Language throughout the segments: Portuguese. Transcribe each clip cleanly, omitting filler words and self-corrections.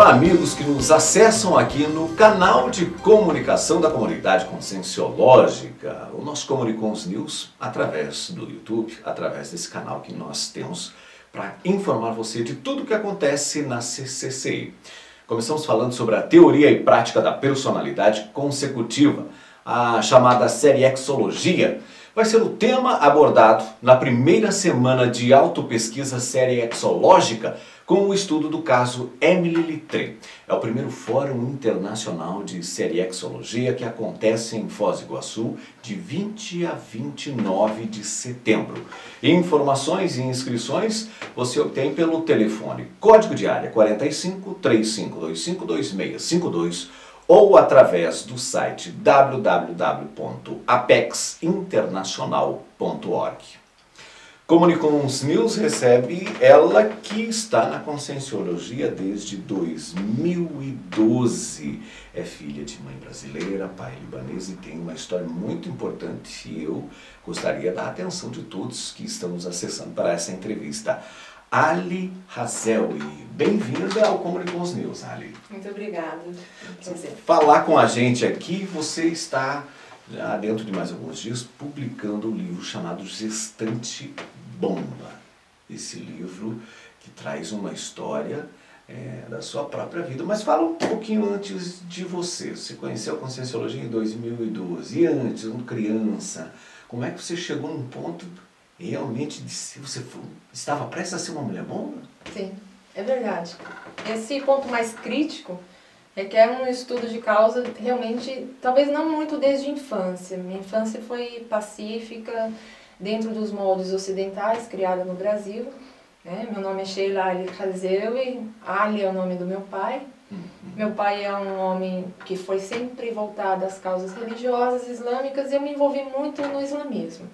Olá, amigos que nos acessam aqui no canal de comunicação da comunidade conscienciológica, o nosso Comunicons News, através do YouTube, através desse canal que nós temos para informar você de tudo o que acontece na CCCI. Começamos falando sobre a teoria e prática da personalidade consecutiva, a chamada série Exologia. Vai ser o tema abordado na primeira semana de autopesquisa série exológica com o estudo do caso Emily Littré. É o primeiro Fórum Internacional de Série Exologia que acontece em Foz do Iguaçu de 20 a 29 de setembro. Informações e inscrições você obtém pelo telefone código de área 45 3525 2652 ou através do site www.apexinternacional.org. Comunicons News recebe ela que está na Conscienciologia desde 2012. É filha de mãe brasileira, pai libanês e tem uma história muito importante e eu gostaria da atenção de todos que estão nos acessando para essa entrevista. Ali Hazelli, bem-vinda ao Comunicons News, Ali. Muito obrigada. Falar com a gente aqui, você está, já dentro de mais alguns dias, publicando um livro chamado Gestante Bomba. Esse livro que traz uma história da sua própria vida. Mas fala um pouquinho antes de você. Você conheceu a Conscienciologia em 2012. E antes, quando criança, como é que você chegou num ponto realmente de se você estava prestes a ser uma mulher bomba? Sim, é verdade. Esse ponto mais crítico requer um estudo de causa realmente, talvez não muito desde a infância. Minha infância foi pacífica, dentro dos moldes ocidentais, criada no Brasil. Meu nome é Sheila Ali Hazelli, Ali é o nome do meu pai. Meu pai é um homem que foi sempre voltado às causas religiosas islâmicas e eu me envolvi muito no islamismo.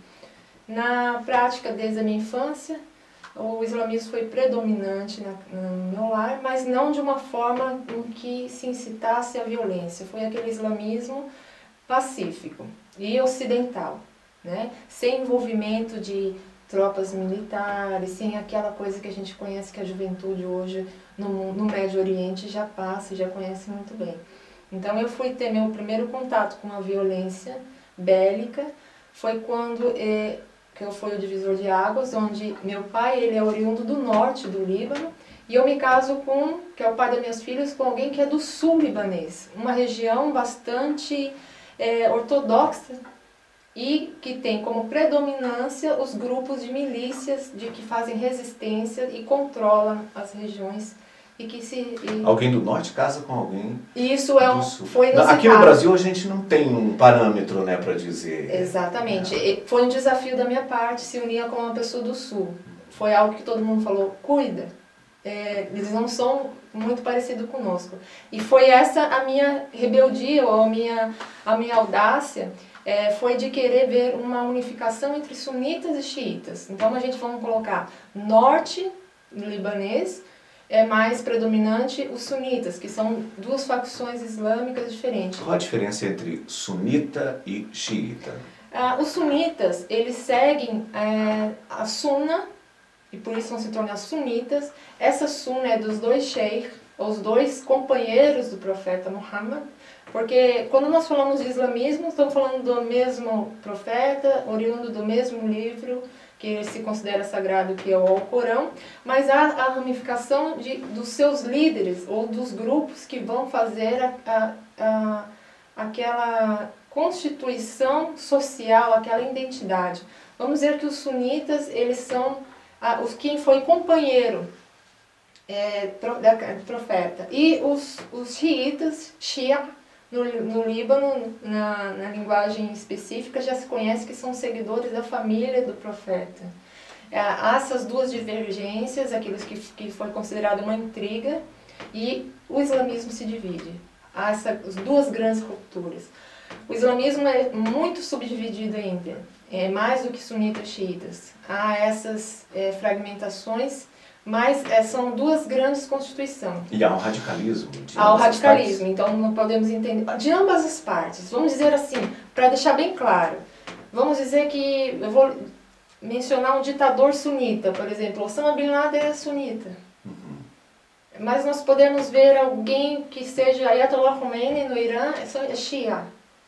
Na prática, desde a minha infância, o islamismo foi predominante no meu lar, mas não de uma forma em que se incitasse à violência. Foi aquele islamismo pacífico e ocidental, sem envolvimento de tropas militares, sem aquela coisa que a gente conhece que a juventude hoje no Médio Oriente já passa e já conhece muito bem. Então eu fui ter meu primeiro contato com a violência bélica, foi quando que foi o divisor de águas, onde meu pai ele é oriundo do norte do Líbano, e eu me caso que é o pai das minhas filhas, com alguém que é do sul libanês, uma região bastante ortodoxa e que tem como predominância os grupos de milícias que fazem resistência e controlam as regiões. Alguém do norte casa com alguém Isso do sul. Foi aqui no Brasil a gente não tem um parâmetro, para dizer. Exatamente. Foi um desafio da minha parte se unir com uma pessoa do sul. Foi algo que todo mundo falou, cuida. Eles não são muito parecidos conosco. E foi essa a minha rebeldia, ou a minha audácia, foi de querer ver uma unificação entre sunitas e xiitas. Então a gente vamos colocar norte libanês, é mais predominante os sunitas, que são duas facções islâmicas diferentes. Qual a diferença entre sunita e xiita? Os sunitas, eles seguem a sunna, e por isso vão se tornar sunitas. Essa sunna é dos dois sheikhs, os dois companheiros do profeta Muhammad, porque quando nós falamos de islamismo, estamos falando do mesmo profeta, oriundo do mesmo livro, que se considera sagrado, que é o Alcorão, mas há a ramificação dos seus líderes, ou dos grupos que vão fazer aquela constituição social, aquela identidade. Vamos dizer que os sunitas, eles são quem foi companheiro do profeta. E os xiitas, Shia, no Líbano, na linguagem específica, já se conhece que são seguidores da família do profeta. Há essas duas divergências, aqueles que foi considerado uma intriga, e o islamismo se divide. Há essas duas grandes rupturas. O islamismo é muito subdividido ainda, mais do que sunitas e xiitas. Há essas fragmentações, mas são duas grandes constituições. E há um radicalismo. Há o radicalismo, então não podemos entender. De ambas as partes, vamos dizer assim, para deixar bem claro. Vamos dizer que, eu vou mencionar um ditador sunita, por exemplo, Osama Bin Laden é sunita. mas nós podemos ver alguém que seja Ayatollah Khomeini no Irã, é Shia,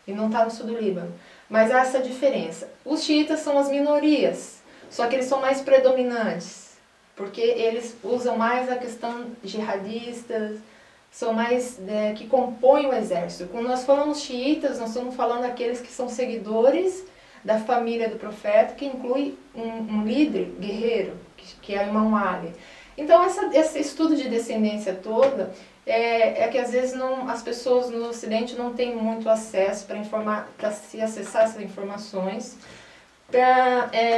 e não está no sul do Líbano. Mas há essa diferença. Os xiitas são as minorias, só que eles são mais predominantes, porque eles usam mais a questão jihadistas, são mais que compõem o exército. Quando nós falamos xiitas, nós estamos falando daqueles que são seguidores da família do profeta, que inclui um líder guerreiro, que é o Imam Ali. Então, esse estudo de descendência toda é que às vezes as pessoas no Ocidente não têm muito acesso para se acessar essas informações,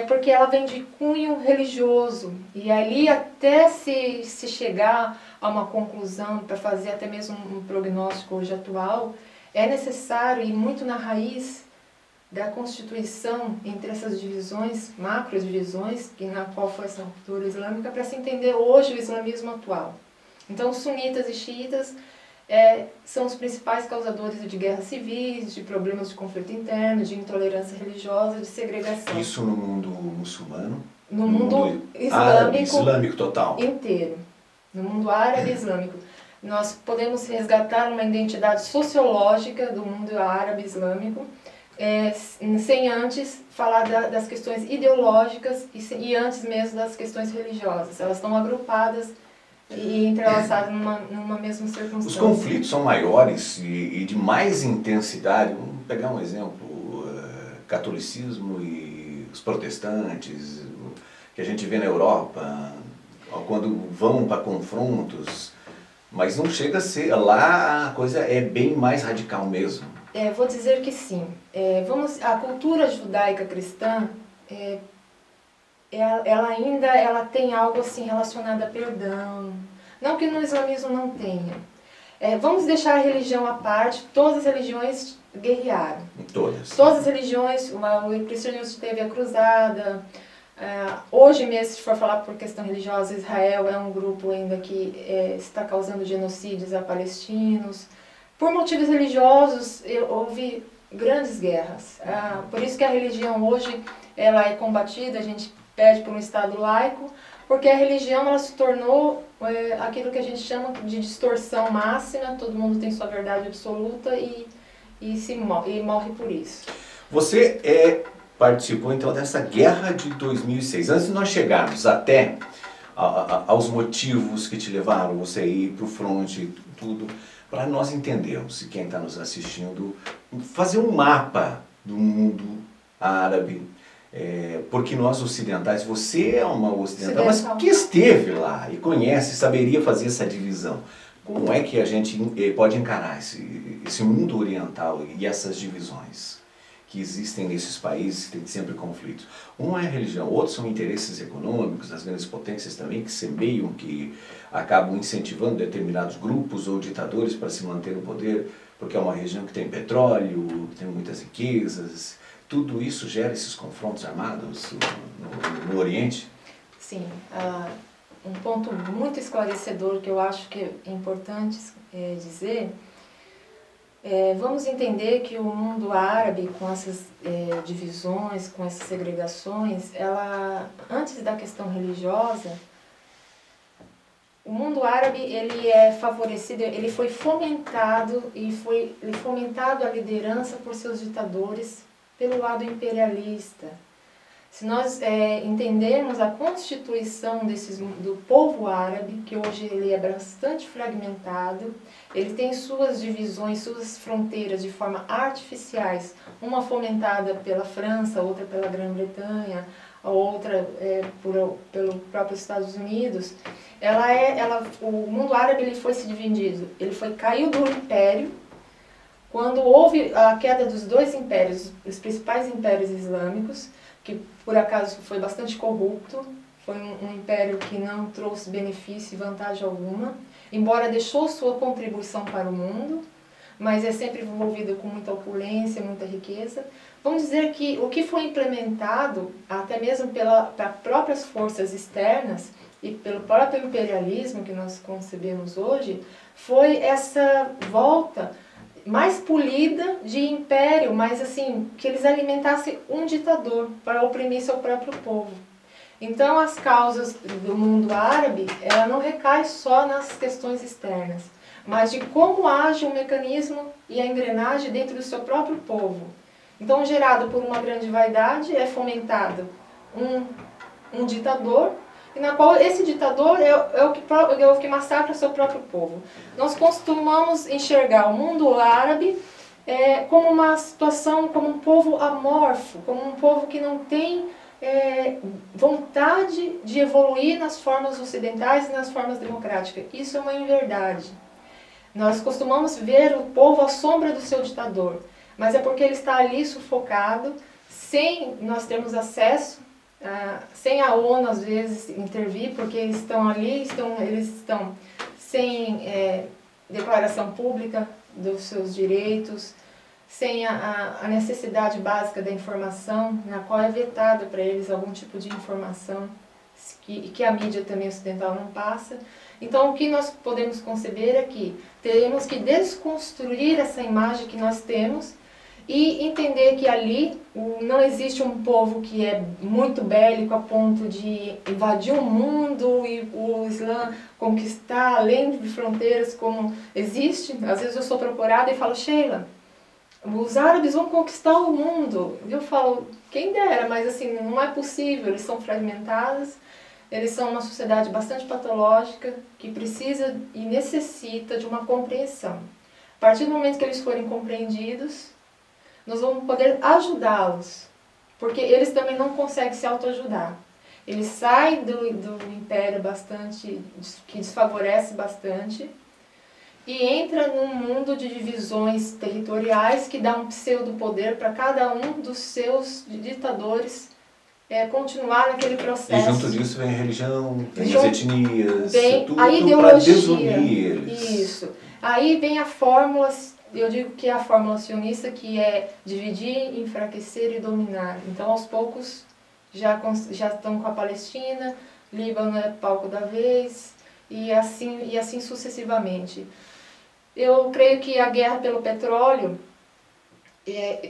porque ela vem de cunho religioso. E ali, até se chegar a uma conclusão, para fazer até mesmo um prognóstico hoje atual, é necessário ir muito na raiz da constituição entre essas divisões, macro-divisões, na qual foi essa ruptura islâmica, para se entender hoje o islamismo atual. Então, os sunitas e xiitas são os principais causadores de guerras civis, de problemas de conflito interno, de intolerância religiosa, de segregação. Isso no mundo muçulmano? No mundo islâmico total? Inteiro. No mundo árabe islâmico. Nós podemos resgatar uma identidade sociológica do mundo árabe islâmico, sem antes falar das questões ideológicas e antes mesmo das questões religiosas. Elas estão agrupadas e entrelaçadas numa mesma circunstância. Os conflitos são maiores e de mais intensidade. Vamos pegar um exemplo, catolicismo e os protestantes, que a gente vê na Europa, quando vão para confrontos, mas não chega a ser, lá a coisa é bem mais radical mesmo. Vou dizer que sim. A cultura judaica cristã, ela ainda tem algo assim relacionado a perdão. Não que no islamismo não tenha. Vamos deixar a religião à parte, todas as religiões guerrearam. Todas. Todas as religiões, o cristianismo teve a cruzada. Hoje mesmo, se for falar por questão religiosa, Israel é um grupo ainda que está causando genocídios a palestinos. Por motivos religiosos, houve grandes guerras. Por isso que a religião hoje ela é combatida, a gente pede por um Estado laico, porque a religião ela se tornou aquilo que a gente chama de distorção máxima, todo mundo tem sua verdade absoluta e morre por isso. Você participou então dessa guerra de 2006. Antes de nós chegarmos até aos motivos que te levaram você a ir para o fronte, tudo, para nós entendermos, e quem está nos assistindo, fazer um mapa do mundo árabe, porque nós ocidentais, você é uma ocidental, mas que esteve lá e conhece, saberia fazer essa divisão. Como é que a gente pode encarar esse mundo oriental e essas divisões que existem nesses países, que tem sempre conflitos? Um é a religião, outros são interesses econômicos das grandes potências também, que semeiam, que acabam incentivando determinados grupos ou ditadores para se manter no poder, porque é uma região que tem petróleo, que tem muitas riquezas. Tudo isso gera esses confrontos armados no Oriente? Sim. Um ponto muito esclarecedor que eu acho que é importante dizer, vamos entender que o mundo árabe, com essas divisões, com essas segregações, antes da questão religiosa, o mundo árabe ele é favorecido, ele foi fomentado a liderança por seus ditadores pelo lado imperialista. Se nós entendermos a constituição do povo árabe, que hoje ele é bastante fragmentado, ele tem suas divisões, suas fronteiras de forma artificiais, uma fomentada pela França, outra pela Grã-Bretanha, a outra pelo próprio Estados Unidos. O mundo árabe ele foi se dividindo, caiu do império. Quando houve a queda dos dois impérios, os principais impérios islâmicos, que por acaso foi bastante corrupto, foi um império que não trouxe benefício e vantagem alguma, embora deixou sua contribuição para o mundo, mas é sempre envolvido com muita opulência, muita riqueza. Vamos dizer que o que foi implementado, até mesmo pelas próprias forças externas e pelo próprio imperialismo que nós concebemos hoje, foi essa volta mais polida de império, mas assim, que eles alimentassem um ditador para oprimir seu próprio povo. Então, as causas do mundo árabe, ela não recai só nas questões externas, mas de como age o mecanismo e a engrenagem dentro do seu próprio povo. Então, gerado por uma grande vaidade, é fomentado um ditador, e na qual esse ditador é o que massacra o seu próprio povo. Nós costumamos enxergar o mundo árabe como uma situação, como um povo amorfo, como um povo que não tem vontade de evoluir nas formas ocidentais e nas formas democráticas. Isso é uma inverdade. Nós costumamos ver o povo à sombra do seu ditador, mas é porque ele está ali sufocado, sem nós termos acesso, sem a ONU às vezes intervir, porque eles estão ali, eles estão sem declaração pública dos seus direitos, sem a necessidade básica da informação, na qual é vetado para eles algum tipo de informação que a mídia também ocidental não passa. Então, o que nós podemos conceber é que teremos que desconstruir essa imagem que nós temos e entender que ali não existe um povo que é muito bélico a ponto de invadir o mundo e o Islã conquistar além de fronteiras como existe. Às vezes eu sou procurada e falo, Sheila, os árabes vão conquistar o mundo. Eu falo, quem dera, mas assim, não é possível, eles são fragmentados, eles são uma sociedade bastante patológica que precisa e necessita de uma compreensão. A partir do momento que eles forem compreendidos, nós vamos poder ajudá-los, porque eles também não conseguem se autoajudar. Eles saem do império que desfavorece bastante, e entra num mundo de divisões territoriais que dá um pseudo-poder para cada um dos seus ditadores continuar naquele processo. E junto disso vem a religião, vem as etnias, tudo a ideologia, para desunir eles. Isso. Aí vem a fórmula, eu digo que é a fórmula sionista, que é dividir, enfraquecer e dominar. Então, aos poucos, já estão com a Palestina, Líbano é palco da vez, e assim sucessivamente. Eu creio que a guerra pelo petróleo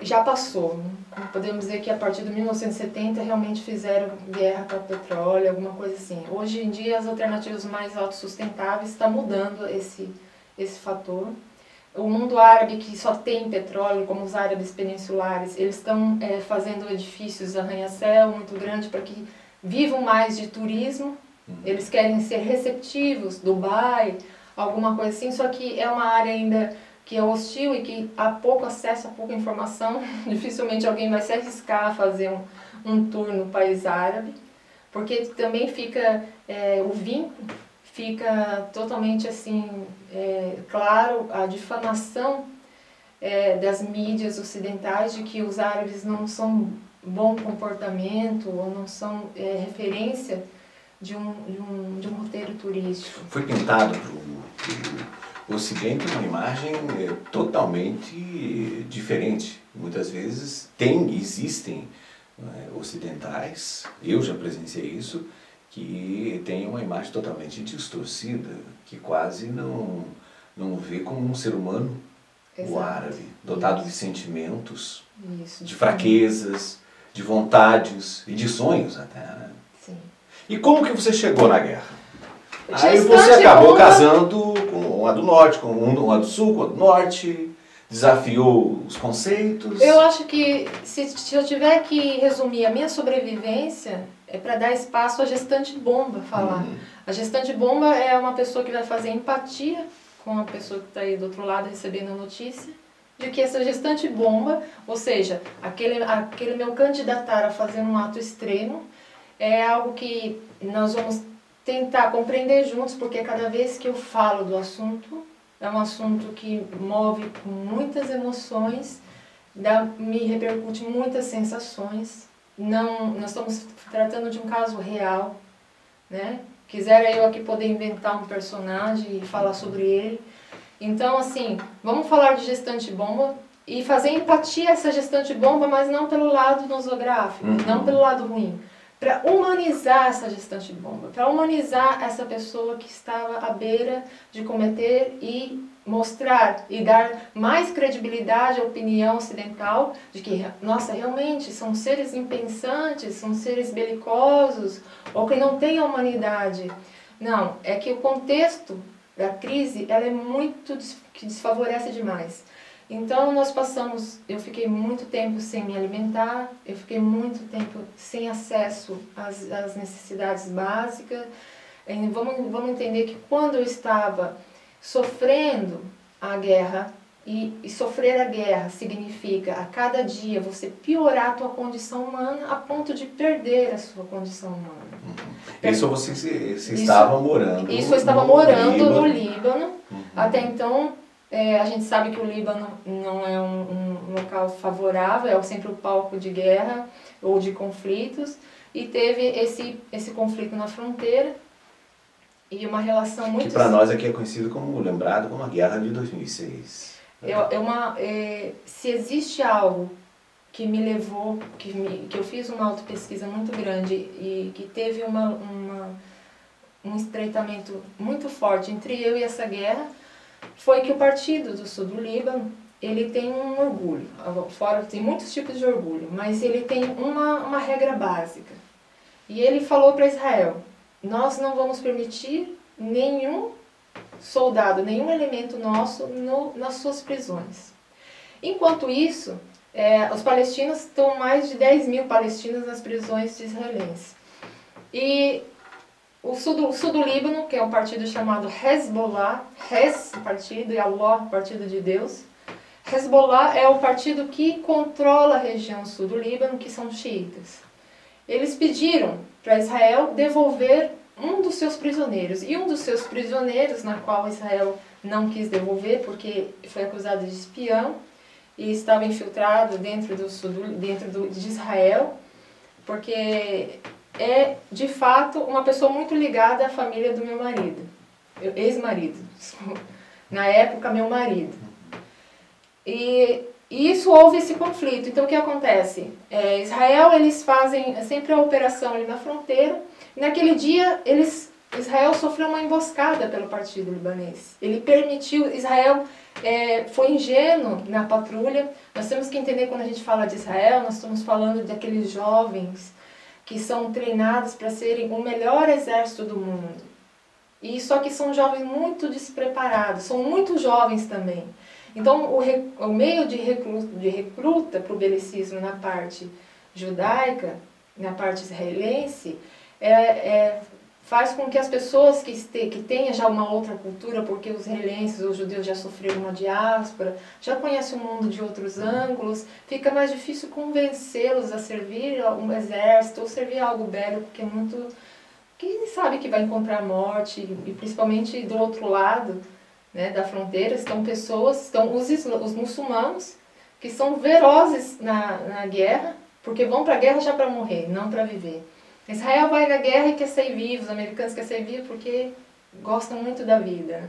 já passou. Podemos dizer que a partir de 1970 realmente fizeram guerra para o petróleo, alguma coisa assim. Hoje em dia as alternativas mais autossustentáveis estão mudando esse fator. O mundo árabe que só tem petróleo, como os árabes peninsulares, eles estão fazendo edifícios arranha-céu muito grandes para que vivam mais de turismo. Eles querem ser receptivos, Dubai, alguma coisa assim, só que é uma área ainda que é hostil e que há pouco acesso, há pouca informação. Dificilmente alguém vai se arriscar a fazer um tour no país árabe, porque também fica, o vínculo fica totalmente assim, claro, a difamação das mídias ocidentais de que os árabes não são bom comportamento ou não são referência de um roteiro turístico. Foi pintado para o Ocidente uma imagem totalmente diferente. Muitas vezes existem ocidentais, eu já presenciei isso, que tem uma imagem totalmente distorcida, que quase não vê como um ser humano. Exato. O árabe, dotado de sentimentos, de fraquezas, de vontades e de sonhos até, né? Sim. E como que você chegou na guerra? Aí você acabou casando com uma do norte, com uma do sul, com a do norte, desafiou os conceitos. Eu acho que se eu tiver que resumir a minha sobrevivência, é para dar espaço à gestante bomba falar. A gestante bomba é uma pessoa que vai fazer empatia com a pessoa que está aí do outro lado recebendo a notícia, de que essa gestante bomba, ou seja, aquele meu candidatar a fazer um ato extremo, é algo que nós vamos tentar compreender juntos, porque cada vez que eu falo do assunto, é um assunto que move muitas emoções, me repercute muitas sensações. Nós estamos tratando de um caso real, né? Quisera eu aqui poder inventar um personagem e falar sobre ele. Então, assim, vamos falar de gestante bomba e fazer empatia a essa gestante bomba, mas não pelo lado nosográfico, não pelo lado ruim. Para humanizar essa gestante bomba, para humanizar essa pessoa que estava à beira de cometer e mostrar e dar mais credibilidade à opinião ocidental de que, nossa, realmente são seres impensantes, são seres belicosos, ou que não têm a humanidade. Não, é que o contexto da crise, ela é muito, que desfavorece demais. Então nós passamos, eu fiquei muito tempo sem me alimentar, eu fiquei muito tempo sem acesso às necessidades básicas. Vamos entender que quando eu estava sofrendo a guerra, e sofrer a guerra significa a cada dia você piorar a tua condição humana a ponto de perder a sua condição humana. Isso você estava morando Isso eu estava morando no Líbano. Até então, a gente sabe que o Líbano não é um local favorável, é sempre o palco de guerra ou de conflitos. E teve esse conflito na fronteira e uma relação muito... Que para nós aqui é conhecido como, lembrado como a Guerra de 2006. Se existe algo que me levou, que eu fiz uma autopesquisa muito grande e que teve um estreitamento muito forte entre eu e essa guerra, foi que o Partido do Sul do Líbano, ele tem um orgulho, fora tem muitos tipos de orgulho, mas ele tem uma regra básica. E ele falou para Israel, nós não vamos permitir nenhum soldado, nenhum elemento nosso nas suas prisões. Enquanto isso, os palestinos estão mais de 10 mil palestinos nas prisões de israelenses. E o sul do Líbano, que é um partido chamado Hezbollah, partido, e Allah, partido de Deus. Hezbollah é o partido que controla a região sul do Líbano, que são xiitas. Eles pediram para Israel devolver um dos seus prisioneiros. E um dos seus prisioneiros, na qual Israel não quis devolver, porque foi acusado de espião, e estava infiltrado dentro de Israel, porque é, de fato, uma pessoa muito ligada à família do meu marido, ex-marido, na época meu marido. E isso houve esse conflito. Então o que acontece? Israel, eles fazem sempre a operação ali na fronteira, e naquele dia Israel sofreu uma emboscada pelo partido libanês. Ele permitiu, Israel foi ingênuo na patrulha. Nós temos que entender, quando a gente fala de Israel, nós estamos falando daqueles jovens que são treinados para serem o melhor exército do mundo. E só que são jovens muito despreparados, são muito jovens também. Então o meio de recruta para o belicismo na parte judaica, na parte israelense, faz com que as pessoas que tenham já uma outra cultura, porque os israelenses, os judeus já sofreram uma diáspora, já conhecem o mundo de outros ângulos, fica mais difícil convencê-los a servir um exército ou servir algo bélico, porque é muito... Quem sabe que vai encontrar morte, e principalmente do outro lado, né, da fronteira, estão os muçulmanos, que são velozes na guerra, porque vão para a guerra já para morrer, não para viver. Israel vai na guerra e quer sair vivo, os americanos querem sair vivos porque gostam muito da vida.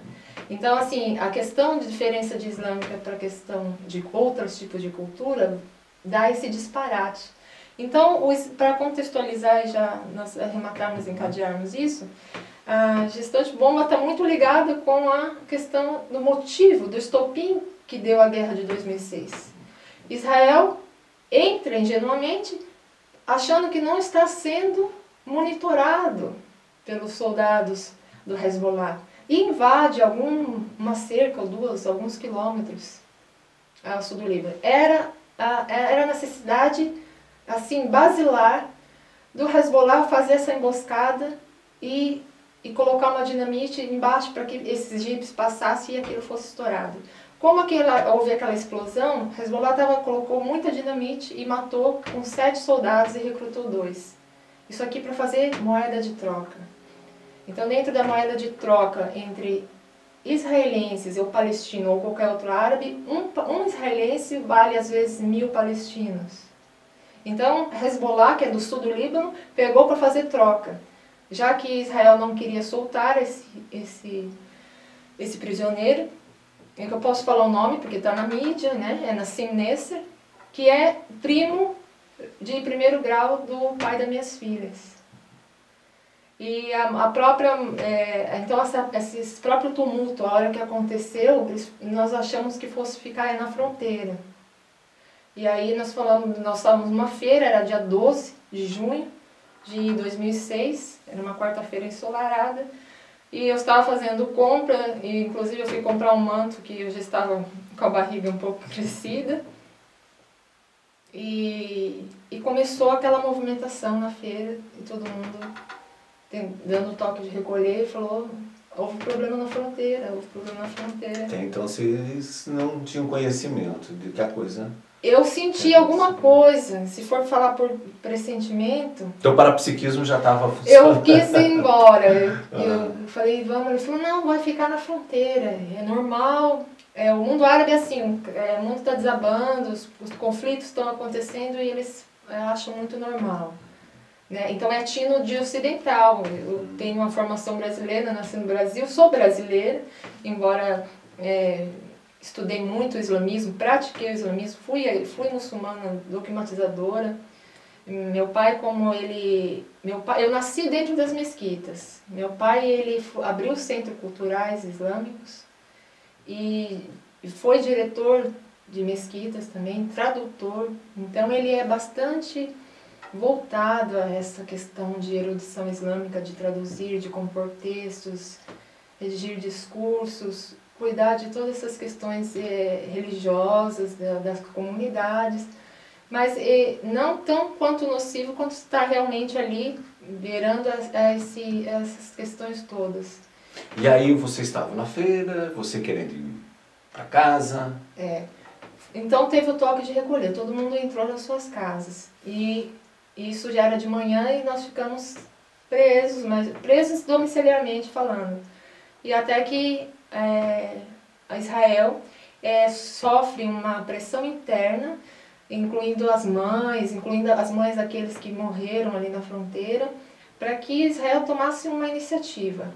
Então, assim, a questão de diferença de islâmica para a questão de outros tipos de cultura dá esse disparate. Então, para contextualizar e já nós arrematarmos e encadearmos isso, a gestão de bomba está muito ligada com a questão do motivo, do estopim que deu a guerra de 2006. Israel entra ingenuamente achando que não está sendo monitorado pelos soldados do Hezbollah e invade uma cerca ou duas, alguns quilômetros ao sul do Líbano. Era a necessidade, assim, basilar do Hezbollah fazer essa emboscada e colocar uma dinamite embaixo para que esses jipes passassem e aquilo fosse estourado. Como houve aquela explosão, Hezbollah colocou muita dinamite e matou com 7 soldados e recrutou 2. Isso aqui para fazer moeda de troca. Então, dentro da moeda de troca entre israelenses ou palestino ou qualquer outro árabe, um israelense vale às vezes 1000 palestinos. Então, Hezbollah, que é do sul do Líbano, pegou para fazer troca. Já que Israel não queria soltar esse prisioneiro, é que eu posso falar o nome porque está na mídia, né? É Nassim Nasser, que é primo de primeiro grau do pai das minhas filhas. E a própria, então esse próprio tumulto, a hora que aconteceu, nós achamos que fosse ficar aí na fronteira. E aí nós estávamos numa feira, era dia 12 de junho de 2006, era uma quarta-feira ensolarada, e eu estava fazendo compra, e inclusive eu fui comprar um manto que eu já estava com a barriga um pouco crescida, e começou aquela movimentação na feira, e todo mundo dando toque de recolher, e falou, houve problema na fronteira, houve problema na fronteira. Até então vocês não tinham conhecimento de que a coisa... Eu senti alguma coisa, se for falar por pressentimento... Então o parapsiquismo já estava funcionando. Eu quis ir embora, eu falei, vamos, ele falou, não, vai ficar na fronteira, é normal, o mundo árabe é assim, o mundo está desabando, os conflitos estão acontecendo e eles acham muito normal. Né? Então é tino de ocidental, eu tenho uma formação brasileira, nasci no Brasil, sou brasileira, embora estudei muito o islamismo, pratiquei o islamismo, fui muçulmana dogmatizadora. Meu pai, eu nasci dentro das mesquitas. Meu pai, ele abriu centros culturais islâmicos e foi diretor de mesquitas também, tradutor. Então ele é bastante voltado a essa questão de erudição islâmica, de traduzir, de compor textos, redigir discursos, cuidar de todas essas questões religiosas das comunidades, mas não tão quanto nocivo quanto está realmente ali, beirando essas questões todas. E aí você estava na feira, você querendo ir para casa? Então teve o toque de recolher, todo mundo entrou nas suas casas. E isso já era de manhã e nós ficamos presos, mas presos domiciliarmente falando. E até que a Israel sofre uma pressão interna, incluindo as mães daqueles que morreram ali na fronteira, para que Israel tomasse uma iniciativa.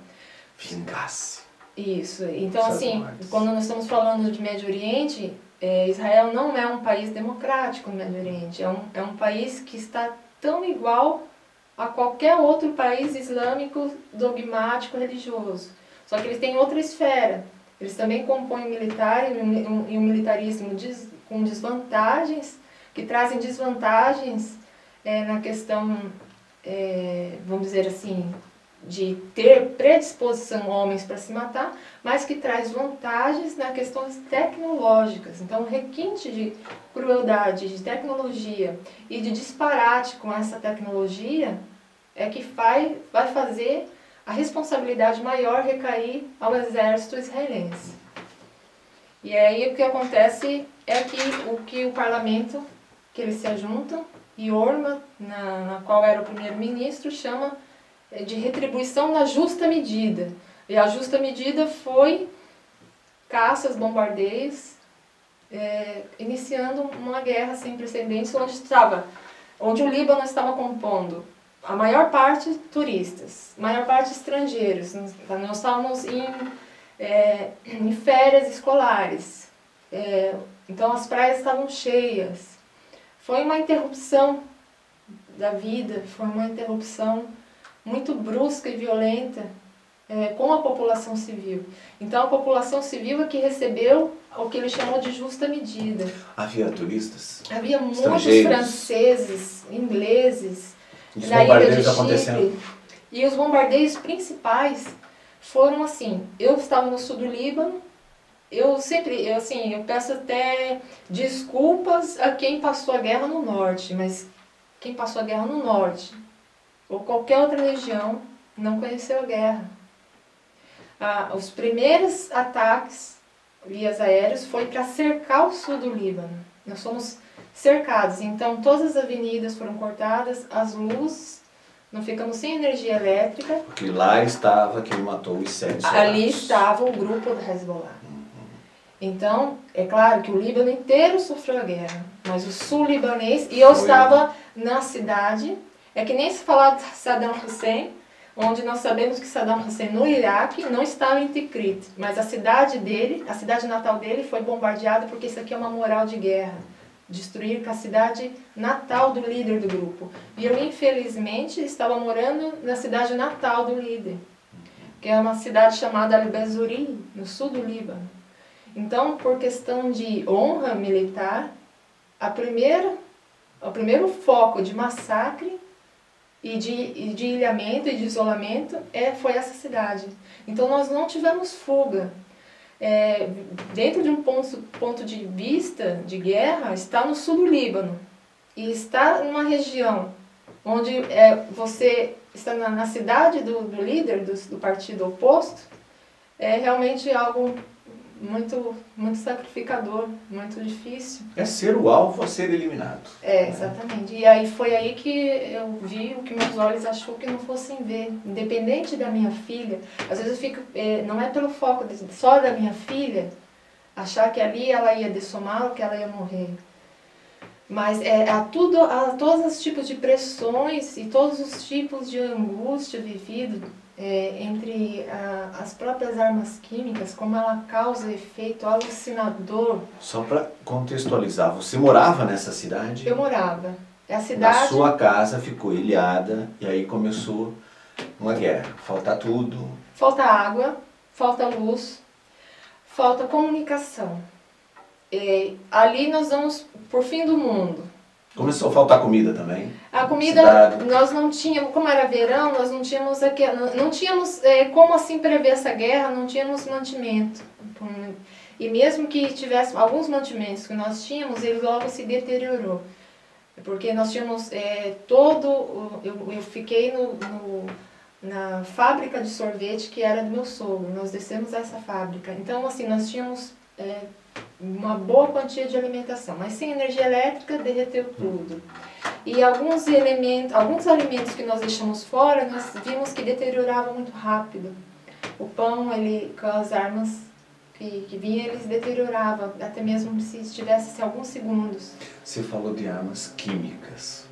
Vingasse. Isso. Então, assim, quando nós estamos falando de Médio Oriente, Israel não é um país democrático no Médio Oriente, é um país que está tão igual a qualquer outro país islâmico dogmático religioso. Só que eles têm outra esfera. Eles também compõem o militar e um militarismo com desvantagens, que trazem desvantagens na questão, vamos dizer assim, de ter predisposição homens para se matar, mas que traz vantagens nas questões tecnológicas. Então, o requinte de crueldade, de tecnologia e de disparate com essa tecnologia é que vai fazer a responsabilidade maior recair ao exército israelense. E aí o que acontece é que o parlamento, que eles se ajuntam, e Orma, na qual era o primeiro-ministro, chama de retribuição na justa medida. E a justa medida foi caças, bombardeios, iniciando uma guerra sem precedentes, onde o Líbano estava compondo a maior parte turistas, a maior parte estrangeiros. Nós estávamos em férias escolares, então as praias estavam cheias. Foi uma interrupção da vida, foi uma interrupção muito brusca e violenta com a população civil. Então a população civil é que recebeu o que ele chamou de justa medida. Havia turistas? Havia muitos franceses, ingleses, os na ilha de acontecendo. Chipre. E os bombardeios principais foram assim, eu estava no sul do Líbano, eu peço até desculpas a quem passou a guerra no norte, mas quem passou a guerra no norte, ou qualquer outra região, não conheceu a guerra. Os primeiros ataques vias aéreos foi para cercar o sul do Líbano. Nós fomos cercados, então todas as avenidas foram cortadas, as luzes, não ficamos sem energia elétrica. Porque lá estava quem matou os 7 soldados. Ali estava o grupo do Hezbollah. Então, é claro que o Líbano inteiro sofreu a guerra, mas o sul libanês, e eu estava na cidade, é que nem se falar de Saddam Hussein, onde nós sabemos que Saddam Hussein no Iraque não estava em Tikrit, mas a cidade natal dele foi bombardeada porque isso aqui é uma moral de guerra. destruir a cidade natal do líder do grupo. E eu, infelizmente, estava morando na cidade natal do líder, que é uma cidade chamada Al-Bezuri, no sul do Líbano. Então, por questão de honra militar, o primeiro foco de massacre e de ilhamento e de isolamento foi essa cidade. Então nós não tivemos fuga. Dentro de um ponto de vista de guerra, está no sul do Líbano. E está numa região onde você está na cidade do líder do partido oposto, é realmente algo muito, muito sacrificador, muito difícil. É ser o alvo a ser eliminado. Exatamente. E aí foi aí que eu vi o que meus olhos achou que não fossem ver. Independente da minha filha, às vezes eu fico, não é pelo foco só da minha filha, achar que ali ela ia dessomar, que ela ia morrer. Mas a todos os tipos de pressões e todos os tipos de angústia vivido entre as próprias armas químicas, como ela causa efeito alucinador. Só para contextualizar, você morava nessa cidade? Eu morava. A cidade... A sua casa ficou ilhada e aí começou uma guerra. Falta tudo. Falta água, falta luz, falta comunicação. Ali nós vamos por fim do mundo. Começou a faltar comida também? A comida, nós não tínhamos, como era verão, nós não tínhamos como assim prever essa guerra, não tínhamos mantimento. E mesmo que tivesse alguns mantimentos que nós tínhamos, ele logo se deteriorou. Porque nós tínhamos eu fiquei na fábrica de sorvete que era do meu sogro, nós descemos essa fábrica. Então assim, nós tínhamos uma boa quantia de alimentação, mas sem energia elétrica derreteu tudo. E alguns alimentos que nós deixamos fora, nós vimos que deterioravam muito rápido. O pão, com as armas que vinham, eles deterioravam, até mesmo se estivesse alguns segundos. Você falou de armas químicas.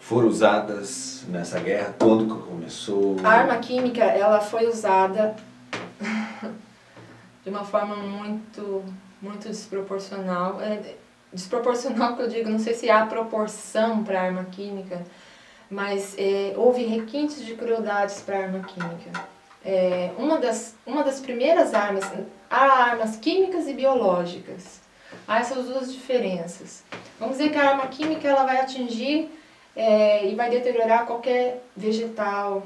Foram usadas nessa guerra? Quando que começou? A arma química, ela foi usada de uma forma muito desproporcional. Desproporcional que eu digo, não sei se há proporção para a arma química, mas houve requintes de crueldades para a arma química. Uma das primeiras armas, há armas químicas e biológicas. Há essas duas diferenças. Vamos dizer que a arma química ela vai atingir e vai deteriorar qualquer vegetal,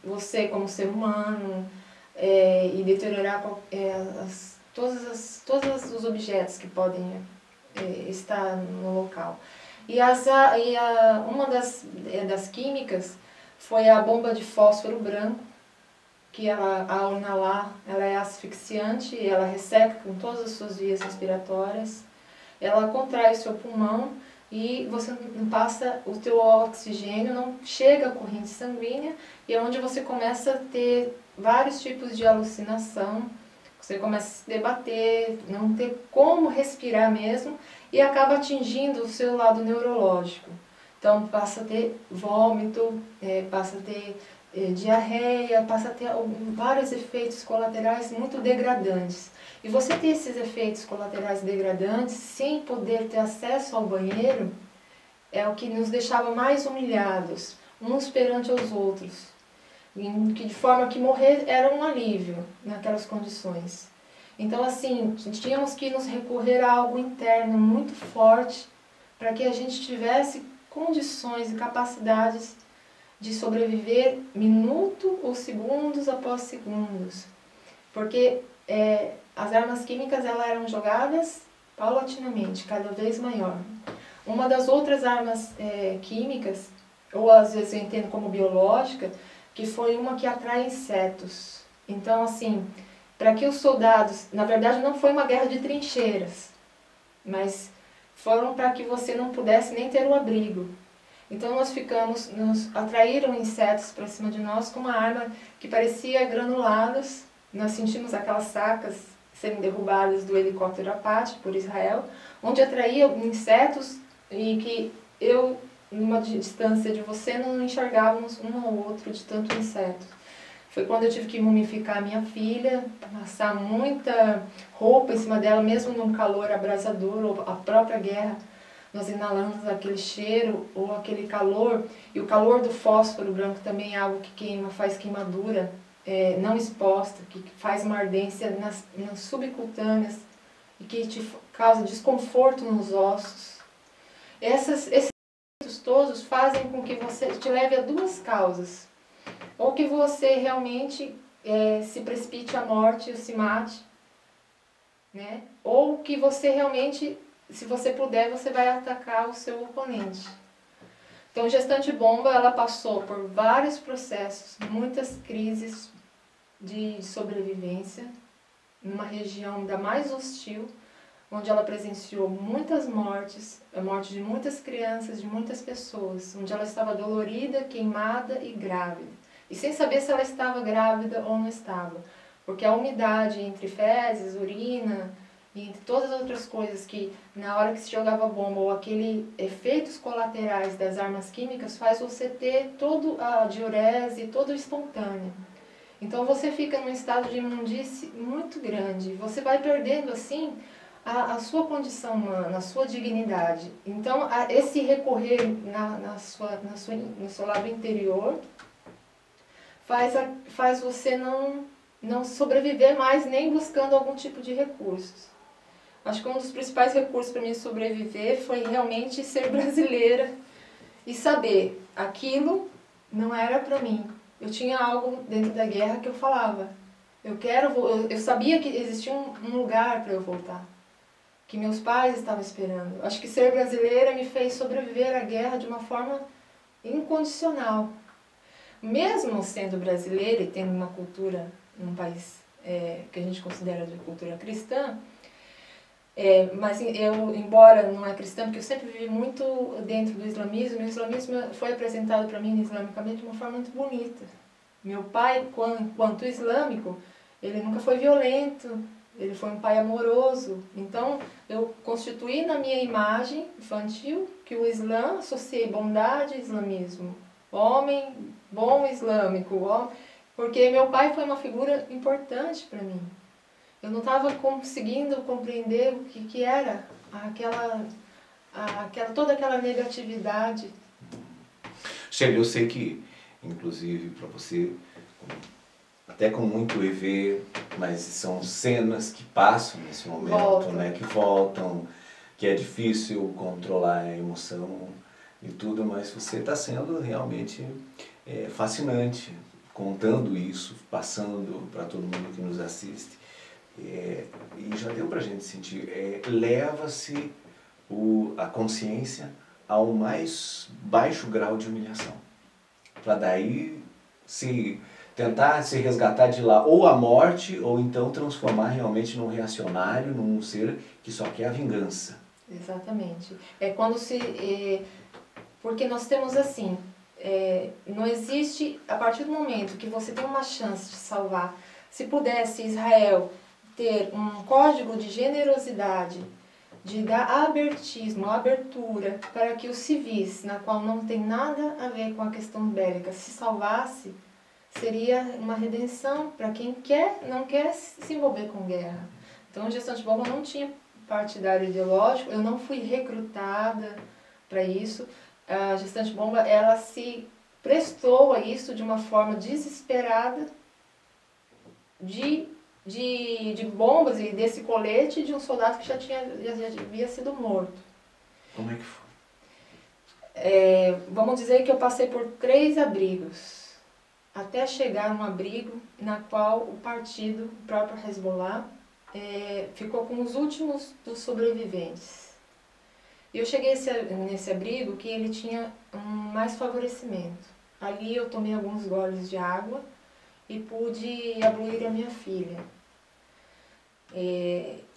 você como ser humano, e deteriorar todos os objetos que podem estar no local. E uma das químicas foi a bomba de fósforo branco, que ao inalar ela é asfixiante, ela resseca com todas as suas vias respiratórias, ela contrai o seu pulmão e você não passa, o teu oxigênio não chega à corrente sanguínea, e é onde você começa a ter vários tipos de alucinação, você começa a se debater, não ter como respirar mesmo, e acaba atingindo o seu lado neurológico. Então passa a ter vômito, passa a ter diarreia, passa a ter vários efeitos colaterais muito degradantes. E você ter esses efeitos colaterais degradantes sem poder ter acesso ao banheiro é o que nos deixava mais humilhados, uns perante os outros. De forma que morrer era um alívio naquelas condições. Então assim, tínhamos que nos recorrer a algo interno muito forte para que a gente tivesse condições e capacidades de sobreviver minuto ou segundos após segundos. Porque as armas químicas elas eram jogadas paulatinamente, cada vez maior. Uma das outras armas químicas, ou às vezes eu entendo como biológica, que foi uma que atrai insetos. Então assim, para que os soldados, na verdade não foi uma guerra de trincheiras, mas foram para que você não pudesse nem ter um abrigo. Então nos atraíram insetos para cima de nós com uma arma que parecia granulados. Nós sentimos aquelas sacas serem derrubadas do helicóptero Apache por Israel, onde atraíam insetos e que numa distância de você, não enxergávamos um ao outro de tanto inseto. Foi quando eu tive que mumificar a minha filha, passar muita roupa em cima dela, mesmo num calor abrasador, ou a própria guerra. Nós inalamos aquele cheiro ou aquele calor, e o calor do fósforo branco também é algo que queima, faz queimadura não exposta, que faz uma ardência nas subcutâneas e que te causa desconforto nos ossos. Esses efeitos todos fazem com que você te leve a duas causas. Ou que você realmente se precipite à morte ou se mate, né? Ou que você realmente, se você puder, você vai atacar o seu oponente. Então, gestante bomba, ela passou por vários processos, muitas crises de sobrevivência, numa região ainda mais hostil, onde ela presenciou muitas mortes, a morte de muitas crianças, de muitas pessoas, onde ela estava dolorida, queimada e grávida. E sem saber se ela estava grávida ou não estava. Porque a umidade entre fezes, urina e entre todas as outras coisas que na hora que se jogava bomba ou aqueles efeitos colaterais das armas químicas faz você ter toda a diurese, todo o espontâneo. Então você fica num estado de imundície muito grande. Você vai perdendo assim a sua condição humana, a sua dignidade. Então esse recorrer no seu lado interior faz você não sobreviver mais nem buscando algum tipo de recursos. Acho que um dos principais recursos para mim sobreviver foi realmente ser brasileira e saber aquilo não era para mim. Eu tinha algo dentro da guerra que eu falava. Eu sabia que existia um lugar para eu voltar, que meus pais estavam esperando. Acho que ser brasileira me fez sobreviver à guerra de uma forma incondicional. Mesmo sendo brasileira e tendo uma cultura, num país que a gente considera de cultura cristã, mas eu, embora não é cristã, porque eu sempre vivi muito dentro do islamismo, o islamismo foi apresentado para mim islamicamente de uma forma muito bonita. Meu pai, enquanto islâmico, ele nunca foi violento, ele foi um pai amoroso. Então, eu constituí na minha imagem infantil que o Islã associei bondade e islamismo. Homem bom islâmico, porque meu pai foi uma figura importante para mim. Eu não estava conseguindo compreender o que era toda aquela negatividade. Sheila, eu sei que, inclusive, para você, até com muito EV, mas são cenas que passam nesse momento, né, que voltam, que é difícil controlar a emoção e tudo, mas você está sendo realmente fascinante, contando isso, passando para todo mundo que nos assiste. E já deu para a gente sentir, leva-se a consciência ao mais baixo grau de humilhação, para daí tentar se resgatar de lá, ou a morte, ou então transformar realmente num reacionário, num ser que só quer a vingança. Exatamente. Porque nós temos assim, não existe, a partir do momento que você tem uma chance de salvar, se pudesse Israel ter um código de generosidade, de dar abertura para que os civis, na qual não tem nada a ver com a questão bélica, se salvasse, seria uma redenção para quem não quer se envolver com guerra. Então, a gestante bomba não tinha partidário ideológico, eu não fui recrutada para isso. A gestante bomba, ela se prestou a isso de uma forma desesperada, de bombas e desse colete de um soldado que já havia sido morto. Como é que foi? Vamos dizer que eu passei por 3 abrigos, até chegar num abrigo na qual o próprio Hezbollah, ficou com os últimos dos sobreviventes. E eu cheguei nesse abrigo que ele tinha mais favorecimento. Ali eu tomei alguns goles de água e pude abluir a minha filha.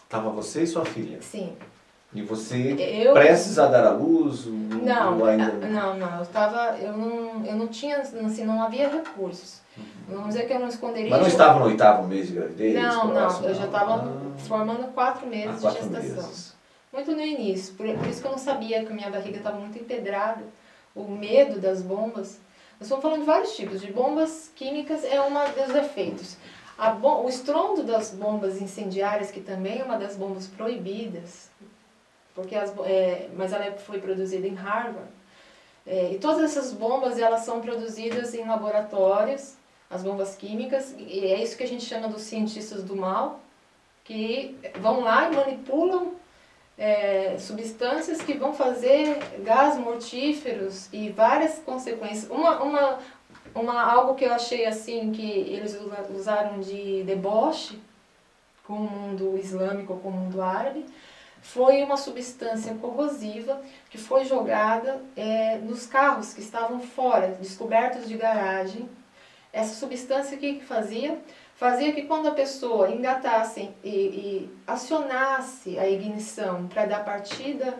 Estava você e sua filha? Sim. E você prestes a dar à luz? Não, eu não tinha, assim, não havia recursos. Vamos dizer que eu não esconderia. Mas não estava no 8º mês de gravidez? Não, eu já estava formando 4 meses de 4 gestação. meses. Muito no início, por isso que eu não sabia que a minha barriga estava muito empedrada, o medo das bombas. Nós estamos falando de vários tipos, de bombas químicas é um dos efeitos. O estrondo das bombas incendiárias, que também é uma das bombas proibidas, porque mas ela foi produzida em Harvard, e todas essas bombas elas são produzidas em laboratórios, as bombas químicas, e é isso que a gente chama dos cientistas do mal, que vão lá e manipulam substâncias que vão fazer gás mortíferos e várias consequências. Algo que eu achei assim, que eles usaram de deboche com o mundo islâmico ou com o mundo árabe, foi uma substância corrosiva que foi jogada nos carros que estavam fora, descobertos de garagem. Essa substância o que fazia? Fazia que quando a pessoa engatasse e acionasse a ignição para dar partida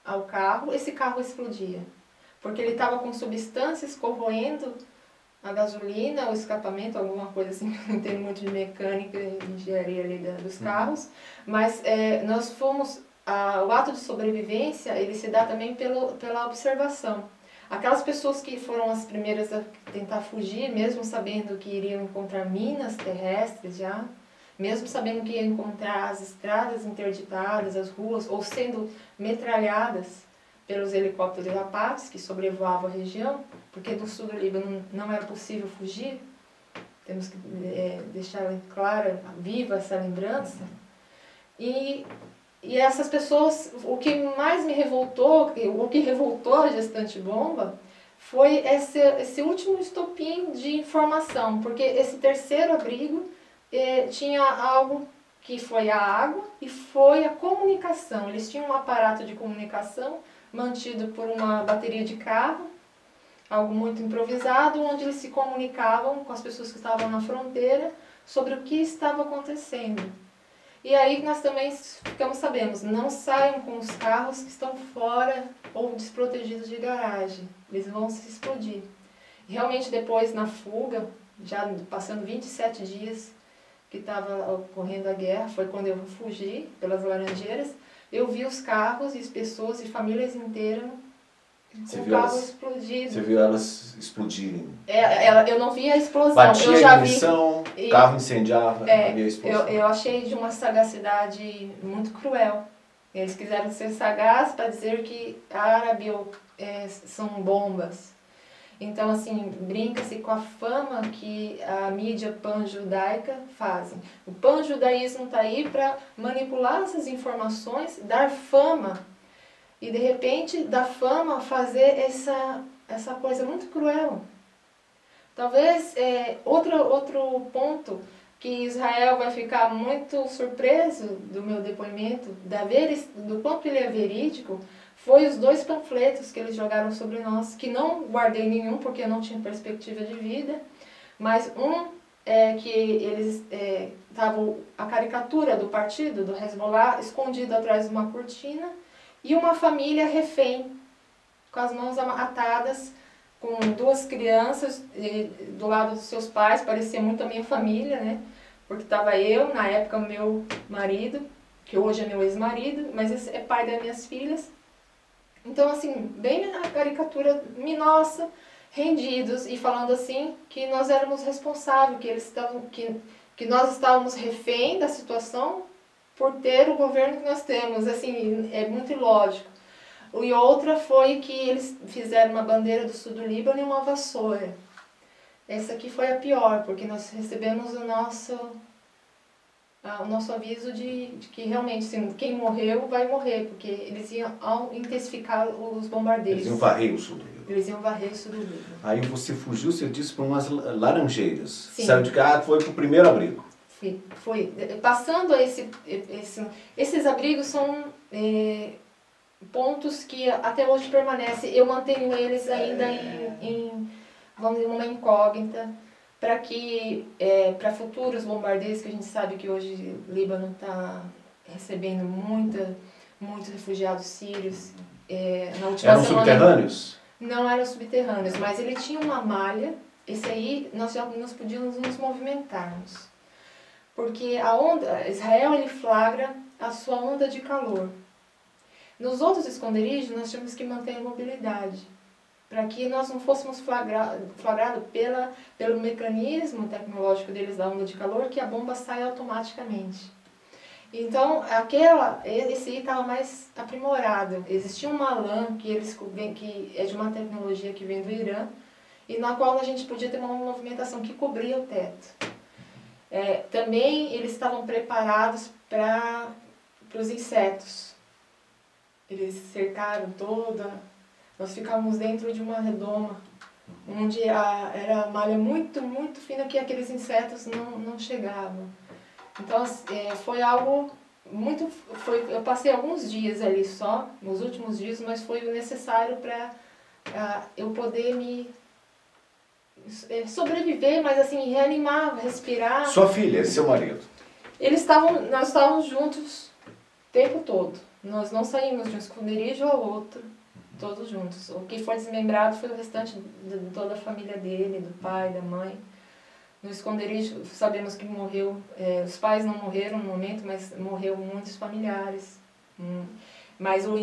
ao carro, esse carro explodia. Porque ele estava com substâncias corroendo a gasolina, o escapamento, alguma coisa assim, não entendo muito de mecânica e engenharia ali dos carros, mas nós fomos, o ato de sobrevivência, ele se dá também pela observação. Aquelas pessoas que foram as primeiras a tentar fugir, mesmo sabendo que iriam encontrar minas terrestres já, mesmo sabendo que iam encontrar as estradas interditadas, as ruas, ou sendo metralhadas pelos helicópteros Apaches que sobrevoavam a região, porque do sul do Líbano não era possível fugir, temos que deixar clara, viva essa lembrança. E essas pessoas, o que mais me revoltou, o que revoltou a gestante bomba, foi esse último estopim de informação, porque esse terceiro abrigo tinha algo que foi a água e foi a comunicação. Eles tinham um aparato de comunicação mantido por uma bateria de carro, algo muito improvisado, onde eles se comunicavam com as pessoas que estavam na fronteira sobre o que estava acontecendo. E aí nós também ficamos sabendo, não saiam com os carros que estão fora ou desprotegidos de garagem, eles vão se explodir. Realmente depois na fuga, já passando 27 dias que estava ocorrendo a guerra, foi quando eu fugi pelas Laranjeiras, eu vi os carros e as pessoas e famílias inteiras com o carro explodido. Você viu elas explodirem? Eu não vi a explosão. Batia eu já a ignição, o carro incendiava, havia explosão. Eu achei de uma sagacidade muito cruel. Eles quiseram ser sagazes para dizer que árabe são bombas. Então, assim, brinca-se com a fama que a mídia pan-judaica fazem. O pan-judaísmo está aí para manipular essas informações, dar fama. E, de repente, da fama fazer essa coisa muito cruel. Talvez outro ponto que Israel vai ficar muito surpreso do meu depoimento, do quanto ele é verídico, foi os 2 panfletos que eles jogaram sobre nós, que não guardei nenhum porque eu não tinha perspectiva de vida, mas que eles estavam a caricatura do partido, do Hezbollah, escondido atrás de uma cortina, e uma família refém, com as mãos atadas, com 2 crianças do lado dos seus pais, parecia muito a minha família, né? Porque estava eu, na época meu marido, que hoje é meu ex-marido, mas esse é pai das minhas filhas. Então, assim, bem a caricatura nossa, rendidos e falando assim que nós éramos responsáveis, que nós estávamos refém da situação por ter o governo que nós temos. Assim, é muito ilógico. E outra foi que eles fizeram uma bandeira do sul do Líbano e uma vassoura. Essa aqui foi a pior, porque nós recebemos o nosso aviso de que realmente, assim, quem morreu vai morrer, porque eles iam intensificar os bombardeios. Eles iam varrer o sul do Líbano. Eles iam varrer o sul do Líbano. Aí você fugiu, você disse, para umas laranjeiras. Sim. Saiu de cá, foi para o primeiro abrigo. Foi. Passando esses abrigos são pontos que até hoje permanecem. Eu mantenho eles ainda vamos dizer, uma incógnita, para futuros bombardeios, que a gente sabe que hoje o Líbano está recebendo muitos refugiados sírios. Na última Eram subterrâneos? Não eram subterrâneos, mas ele tinha uma malha. Esse aí nós podíamos nos movimentarmos. Porque Israel ele flagra a sua onda de calor. Nos outros esconderijos nós tínhamos que manter a mobilidade. para que nós não fôssemos flagrados pelo mecanismo tecnológico deles da onda de calor, que a bomba sai automaticamente. Então, esse aí estava mais aprimorado. Existia uma lã que é de uma tecnologia que vem do Irã, e na qual a gente podia ter uma movimentação que cobria o teto. Também eles estavam preparados para os insetos. Eles cercaram toda. Nós ficávamos dentro de uma redoma, onde era malha muito, muito fina que aqueles insetos não chegavam. Então, foi algo muito... eu passei alguns dias ali só, nos últimos dias, mas foi o necessário para eu poder me sobreviver, mas assim, reanimar, respirar. Sua filha e seu marido? Nós estávamos juntos o tempo todo. Nós não saímos de um esconderijo ao outro, todos juntos. O que foi desmembrado foi o restante de toda a família dele, do pai, da mãe. No esconderijo, sabemos que morreu, os pais não morreram no momento, mas morreu muitos familiares. Mas o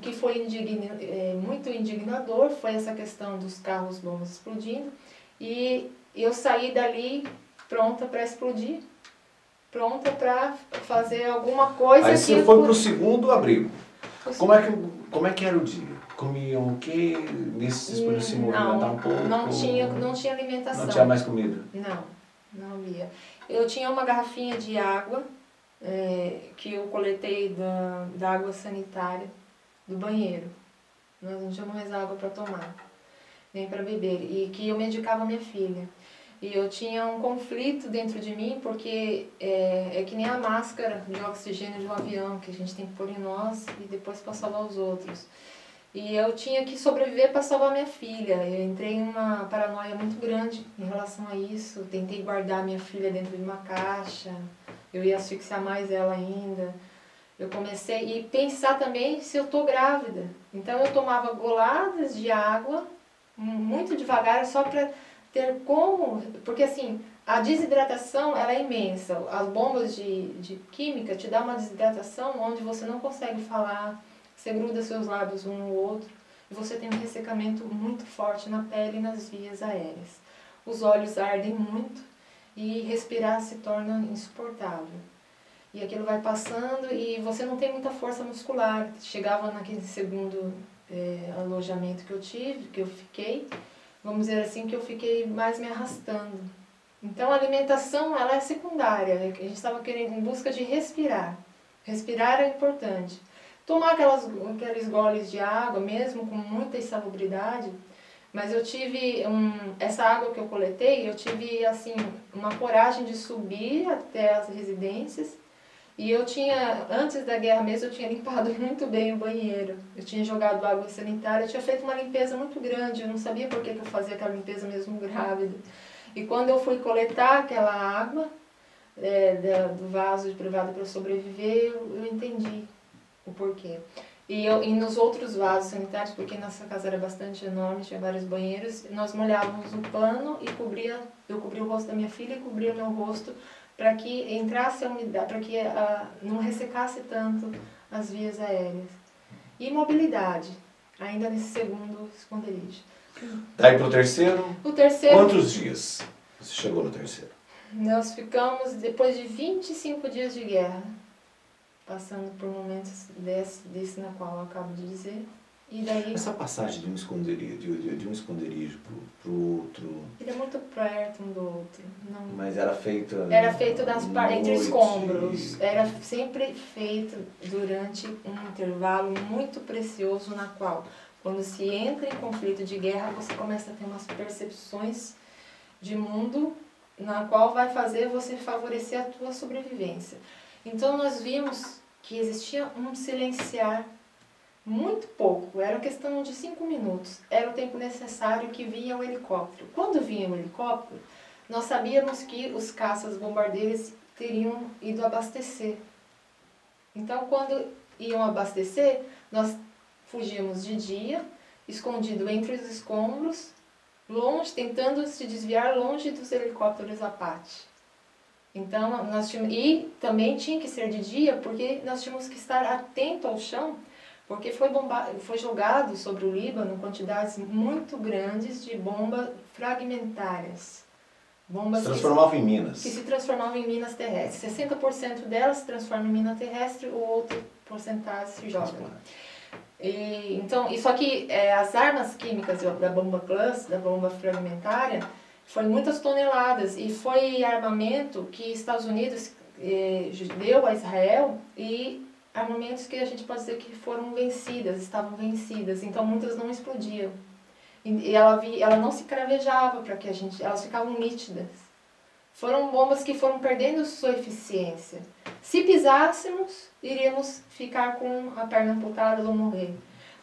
que foi muito indignador foi essa questão dos carros bombas explodindo. E eu saí dali pronta para explodir, pronta para fazer alguma coisa. Aí você foi para o segundo abrigo. Como é que era o dia? Comiam o quê? Nesses depois se movimentar um pouco? Não tinha alimentação. Não tinha mais comida? Não havia. Eu tinha uma garrafinha de água, que eu coletei da água sanitária do banheiro. Nós não tínhamos mais água para tomar, nem para beber. E que eu medicava minha filha. E eu tinha um conflito dentro de mim, porque é que nem a máscara de oxigênio de um avião, que a gente tem que pôr em nós e depois para salvar os outros. E eu tinha que sobreviver para salvar minha filha. Eu entrei em uma paranoia muito grande em relação a isso. Tentei guardar minha filha dentro de uma caixa. Eu ia asfixiar mais ela ainda. Eu comecei a pensar também se eu estou grávida. Então eu tomava goladas de água, muito devagar, só para ter como... Porque assim, a desidratação ela é imensa. As bombas de química te dão uma desidratação onde você não consegue falar. Você gruda seus lábios um no outro e você tem um ressecamento muito forte na pele e nas vias aéreas. Os olhos ardem muito e respirar se torna insuportável. E aquilo vai passando e você não tem muita força muscular. Chegava naquele segundo alojamento que eu tive, que eu fiquei, vamos dizer assim, que eu fiquei mais me arrastando. Então a alimentação ela é secundária, a gente estava querendo em busca de respirar. Respirar é importante. Tomar aqueles goles de água, mesmo com muita insalubridade, mas eu tive, essa água que eu coletei, eu tive assim, uma coragem de subir até as residências, e eu tinha, antes da guerra mesmo, eu tinha limpado muito bem o banheiro, eu tinha jogado água sanitária, eu tinha feito uma limpeza muito grande, eu não sabia por que eu fazia aquela limpeza mesmo grávida. E quando eu fui coletar aquela água do vaso de privado para eu sobreviver, eu entendi o porquê. E nos outros vasos sanitários, porque nossa casa era bastante enorme, tinha vários banheiros, nós molhávamos o pano e eu cobria o rosto da minha filha e cobria o meu rosto para que entrasse a umidade, para que não ressecasse tanto as vias aéreas. E mobilidade, ainda nesse segundo esconderijo. Daí para o terceiro? O terceiro... Quantos dias você chegou no terceiro? Nós ficamos, depois de 25 dias de guerra, passando por momentos desse na qual eu acabo de dizer. E daí... Essa passagem de um esconderijo para o outro... Ele é muito perto um do outro. Não... Mas era feito... Era feito entre escombros. Era sempre feito durante um intervalo muito precioso na qual, quando se entra em conflito de guerra, você começa a ter umas percepções de mundo na qual vai fazer você favorecer a tua sobrevivência. Então nós vimos que existia um silenciar muito pouco, era questão de 5 minutos, era o tempo necessário que vinha o helicóptero. Quando vinha o helicóptero, nós sabíamos que os caças bombardeiros teriam ido abastecer. Então quando iam abastecer, nós fugíamos de dia, escondido entre os escombros, longe, tentando se desviar longe dos helicópteros Apache. Então, e também tinha que ser de dia, porque nós tínhamos que estar atento ao chão, porque foi jogado sobre o Líbano quantidades muito grandes de bombas fragmentárias. Bombas se transformavam em minas. Que se transformavam em minas terrestres. 60% delas se transformam em mina terrestre, o outro porcentagem se joga. Então, só que as armas químicas da bomba cluster, da bomba fragmentária, foi muitas toneladas e foi armamento que Estados Unidos deu a Israel e armamentos que a gente pode dizer que foram vencidas, estavam vencidas, então muitas não explodiam. E ela não se cravejava para que elas ficavam nítidas. Foram bombas que foram perdendo sua eficiência. Se pisássemos, iríamos ficar com a perna amputada ou morrer.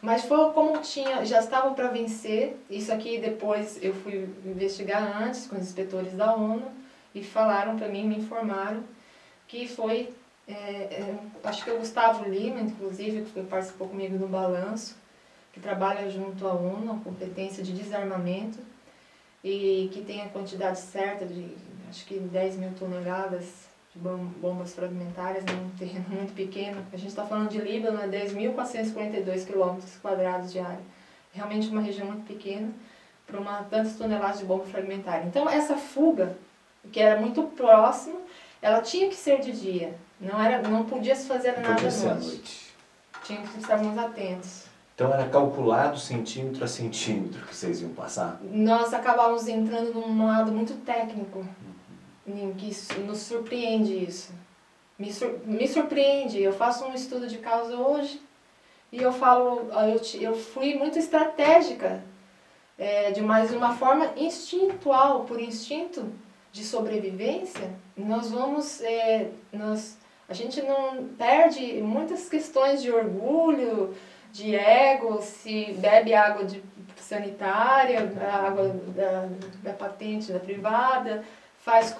Mas foi como já estavam para vencer. Isso aqui depois eu fui investigar antes com os inspetores da ONU e falaram para mim, me informaram que foi, acho que é o Gustavo Lima, inclusive, que participou comigo no balanço, que trabalha junto à ONU, a competência de desarmamento, e que tem a quantidade certa de, acho que 10 mil toneladas de bombas fragmentárias num terreno muito pequeno. A gente está falando de Líbano, 10.442 km² de área. Realmente uma região muito pequena para tantas toneladas de bomba fragmentária. Então essa fuga, que era muito próxima, ela tinha que ser de dia. Não podia se fazer nada à noite. Tinha que estarmos atentos. Então era calculado centímetro a centímetro que vocês iam passar? Nós acabávamos entrando num lado muito técnico, que nos surpreende isso. Me surpreende. Eu faço um estudo de causa hoje e eu falo, eu fui muito estratégica, de uma forma instintual, por instinto de sobrevivência. A gente não perde muitas questões de orgulho, de ego, se bebe água sanitária, água da patente, da privada,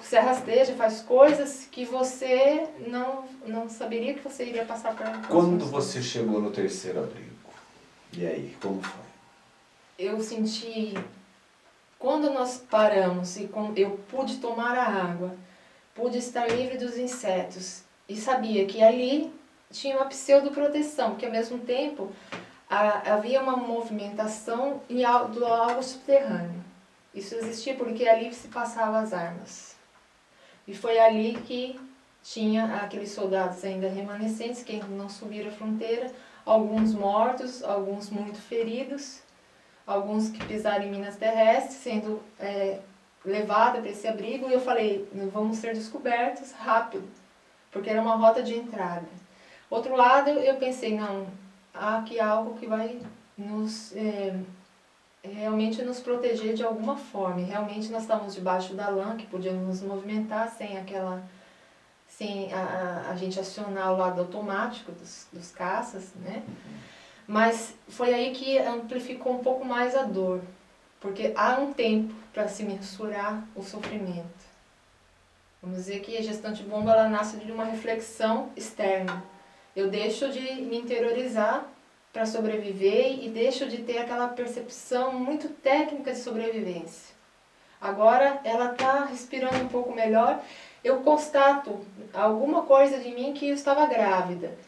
se rasteja, faz coisas que você não saberia que você iria passar por. Quando você chegou no terceiro abrigo, e aí, como foi? Eu senti, quando nós paramos e eu pude tomar a água, pude estar livre dos insetos e sabia que ali tinha uma pseudoproteção, porque ao mesmo tempo havia uma movimentação do algo subterrâneo. Isso existia porque ali se passavam as armas. E foi ali que tinha aqueles soldados ainda remanescentes, que não subiram a fronteira, alguns mortos, alguns muito feridos, alguns que pisaram em minas terrestres, sendo levados para esse abrigo. E eu falei, vamos ser descobertos rápido, porque era uma rota de entrada. Outro lado, eu pensei, não, há aqui algo que vai realmente nos proteger de alguma forma. E realmente nós estávamos debaixo da lã, que podíamos nos movimentar sem a gente acionar o lado automático dos caças, né? Mas foi aí que amplificou um pouco mais a dor, porque há um tempo para se mensurar o sofrimento. Vamos dizer que a gestante bomba ela nasce de uma reflexão externa. Eu deixo de me interiorizar para sobreviver e deixo de ter aquela percepção muito técnica de sobrevivência. Agora ela está respirando um pouco melhor, eu constato alguma coisa de mim que eu estava grávida,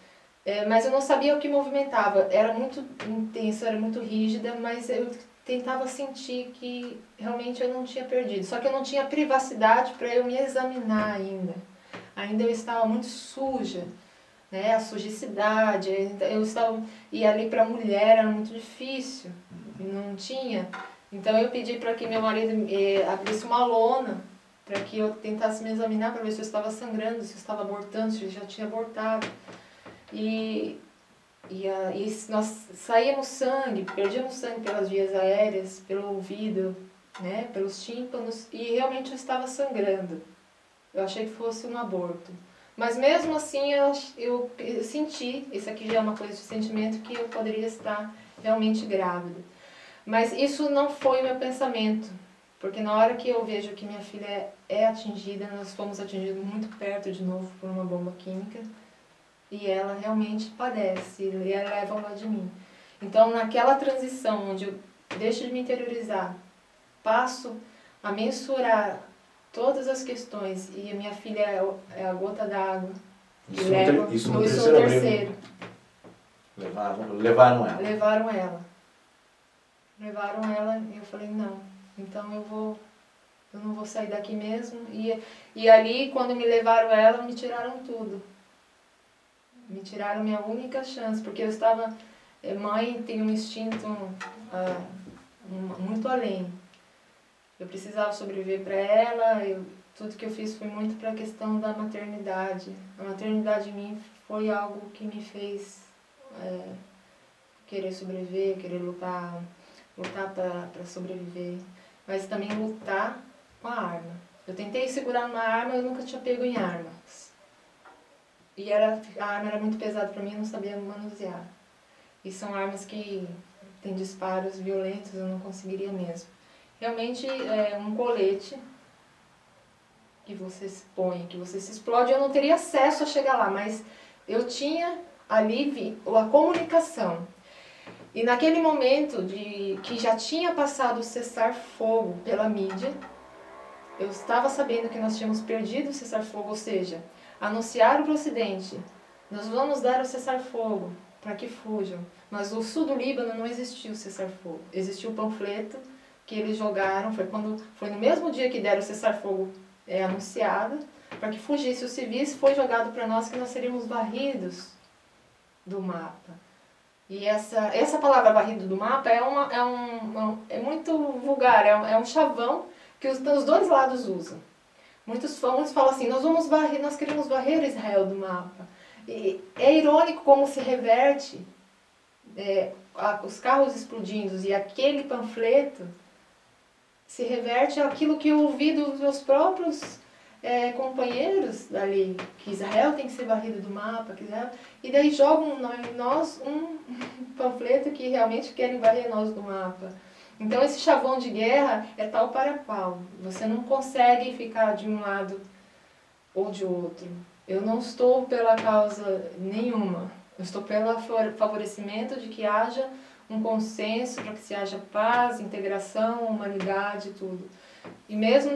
mas eu não sabia o que movimentava. Era muito intensa, era muito rígida, mas eu tentava sentir que realmente eu não tinha perdido. Só que eu não tinha privacidade para eu me examinar ainda. Ainda eu estava muito suja. A sujicidade, e ali para a mulher era muito difícil, não tinha. Então eu pedi para que meu marido abrisse uma lona, para que eu tentasse me examinar, para ver se eu estava sangrando, se eu estava abortando, se eu já tinha abortado. E nós saíamos sangue, perdíamos sangue pelas vias aéreas, pelo ouvido, pelos tímpanos, e realmente eu estava sangrando. Eu achei que fosse um aborto. Mas mesmo assim eu senti, isso aqui já é uma coisa de sentimento, que eu poderia estar realmente grávida. Mas isso não foi o meu pensamento, porque na hora que eu vejo que minha filha é atingida, nós fomos atingidos muito perto de novo por uma bomba química, e ela realmente padece, e ela leva ao lado de mim. Então naquela transição onde eu deixo de me interiorizar, passo a mensurar todas as questões, e a minha filha é a gota d'água. Isso no terceiro. Levaram ela. Levaram ela. Levaram ela e eu falei, não, então eu não vou sair daqui mesmo. E ali, quando me levaram ela, me tiraram tudo. Me tiraram minha única chance, porque eu estava... Mãe tem um instinto muito além. Eu precisava sobreviver para ela, tudo que eu fiz foi muito para a questão da maternidade. A maternidade em mim foi algo que me fez querer sobreviver, querer lutar para sobreviver, mas também lutar com a arma. Eu tentei segurar uma arma, eu nunca tinha pego em armas. E a arma era muito pesada para mim, eu não sabia manusear. E são armas que têm disparos violentos, eu não conseguiria mesmo. Realmente, um colete que você se põe, que você se explode, eu não teria acesso a chegar lá, mas eu tinha ali a comunicação. E naquele momento que já tinha passado o cessar-fogo pela mídia, eu estava sabendo que nós tínhamos perdido o cessar-fogo, ou seja, anunciaram para o Ocidente, nós vamos dar o cessar-fogo para que fujam. Mas no sul do Líbano não existiu o cessar-fogo, existiu o panfleto que eles jogaram, foi no mesmo dia que deram o cessar-fogo anunciado, para que fugisse os civis, foi jogado para nós que nós seríamos varridos do mapa. E essa palavra varrido do mapa é muito vulgar, é um chavão que os dois lados usam. Muitos falam assim, nós queremos varrer Israel do mapa. E é irônico como se reverte os carros explodindo e aquele panfleto se reverte àquilo que eu ouvi dos meus próprios companheiros dali, que Israel tem que ser varrido do mapa, e daí jogam em nós um panfleto que realmente querem varrer nós do mapa. Então esse chavão de guerra é tal para qual. Você não consegue ficar de um lado ou de outro. Eu não estou pela causa nenhuma. Eu estou pelo favorecimento de que haja um consenso, para que se haja paz, integração, humanidade e tudo. E mesmo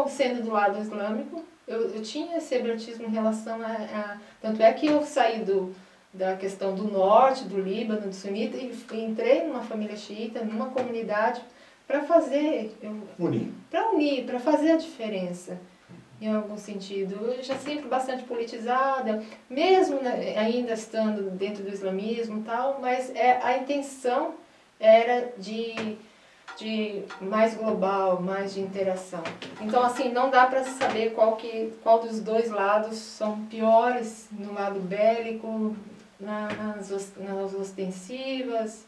sendo do lado islâmico, eu tinha esse abertismo em relação Tanto é que eu saí da questão do norte, do Líbano, do sunita, e entrei numa família xiita, numa comunidade, para unir, para fazer a diferença, em algum sentido. Eu já sempre bastante politizada, mesmo ainda estando dentro do islamismo e tal, mas a intenção era de mais global, mais de interação. Então, assim, não dá para saber qual dos dois lados são piores, no lado bélico, nas ostensivas,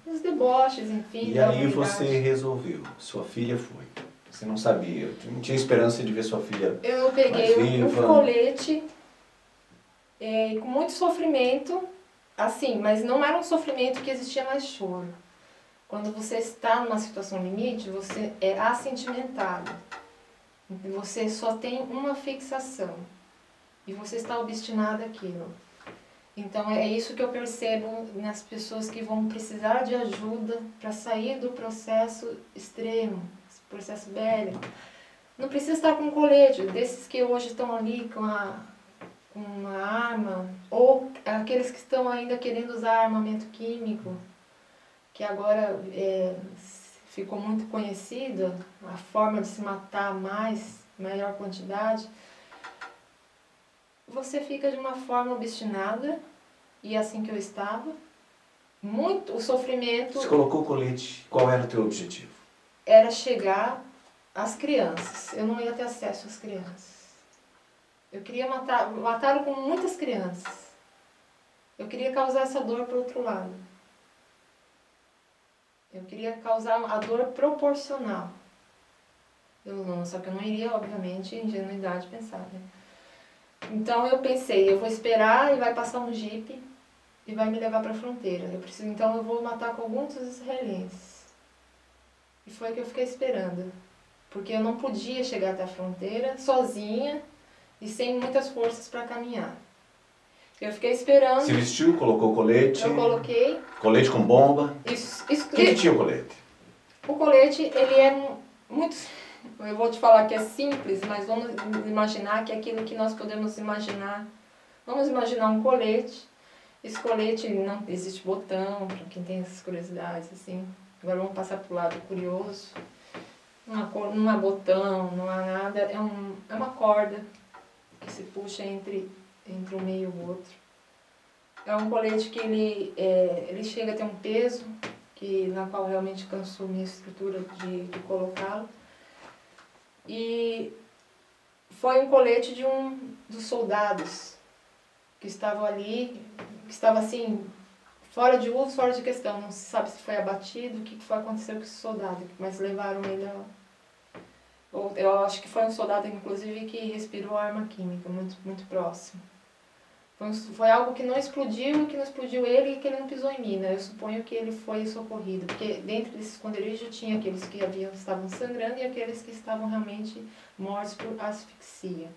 nos deboches, enfim. E aí você resolveu, sua filha foi. Você não sabia, não tinha esperança de ver sua filha Eu peguei um colete com muito sofrimento, assim, mas não era um sofrimento que existia mais choro. Quando você está numa situação limite, você é assentimentado. Você só tem uma fixação. E você está obstinado àquilo. Então é isso que eu percebo nas pessoas que vão precisar de ajuda para sair do processo extremo, processo bélico. Não precisa estar com um colete, desses que hoje estão ali com uma arma, ou aqueles que estão ainda querendo usar armamento químico, que agora ficou muito conhecida, a forma de se matar maior quantidade. Você fica de uma forma obstinada, e assim que eu estava, o sofrimento... Você colocou o colete, qual era o teu objetivo? Era chegar às crianças, eu não ia ter acesso às crianças. Eu queria matá-lo com muitas crianças. Eu queria causar essa dor para o outro lado. Eu queria causar a dor proporcional. Só que eu não iria, obviamente, em ingenuidade pensar, né? Então eu pensei, eu vou esperar e vai passar um jipe e vai me levar para a fronteira. Então eu vou matar com alguns dos israelenses. E foi que eu fiquei esperando. Porque eu não podia chegar até a fronteira sozinha e sem muitas forças para caminhar. Eu fiquei esperando. Se vestiu, colocou o colete? Eu coloquei. Colete com bomba? Isso, O que tinha o colete? O colete, ele é muito... Eu vou te falar que é simples, mas vamos imaginar que é aquilo que nós podemos imaginar. Vamos imaginar um colete Esse colete não existe botão, para quem tem essas curiosidades, assim. Agora vamos passar pro lado curioso. Não há botão, não há nada, é uma corda que se puxa entre um meio e o outro. É um colete que ele chega a ter um peso, na qual realmente cansou minha estrutura de colocá-lo. E foi um colete de dos soldados que estavam ali, que estava assim, fora de uso, fora de questão. Não se sabe se foi abatido, o que foi acontecer com esse soldado, mas levaram ele eu acho que foi um soldado, inclusive, que respirou arma química, muito, muito próximo. Foi algo que não explodiu, que não explodiu ele e que ele não pisou em mim, né? Eu suponho que ele foi socorrido, porque dentro desse esconderijo tinha aqueles que estavam sangrando e aqueles que estavam realmente mortos por asfixia.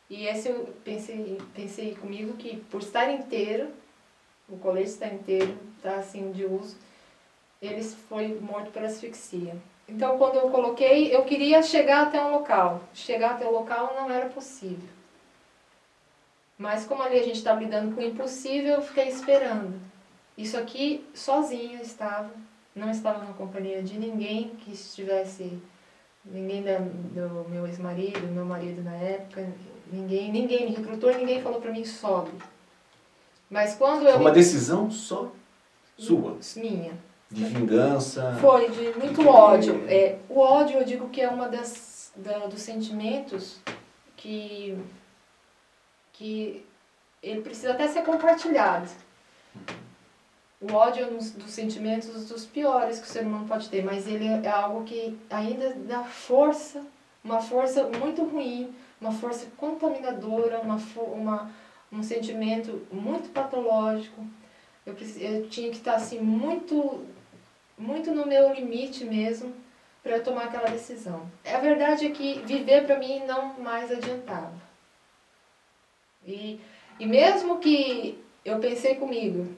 E esse eu pensei comigo que por estar inteiro, o colete está inteiro, está assim de uso, ele foi morto por asfixia. Então quando eu coloquei, eu queria chegar até um local. Chegar até o local não era possível. Mas como ali a gente estava lidando com o impossível, eu fiquei esperando. Isso aqui sozinho estava, não estava na companhia de ninguém que estivesse, ninguém do meu ex-marido, meu marido na época, ninguém me recrutou, ninguém falou para mim sobe. Mas quando eu... Foi uma decisão só sua? Minha. De vingança? Foi, de muito ódio. O ódio, eu digo que é uma dos sentimentos que ele precisa até ser compartilhado. O ódio é um dos sentimentos dos piores que o ser humano pode ter, mas ele é algo que ainda dá força, uma força muito ruim, uma força contaminadora, um sentimento muito patológico. Eu tinha que estar assim muito, muito no meu limite mesmo para eu tomar aquela decisão. A verdade é que viver para mim não mais adiantava. E mesmo que eu pensei comigo,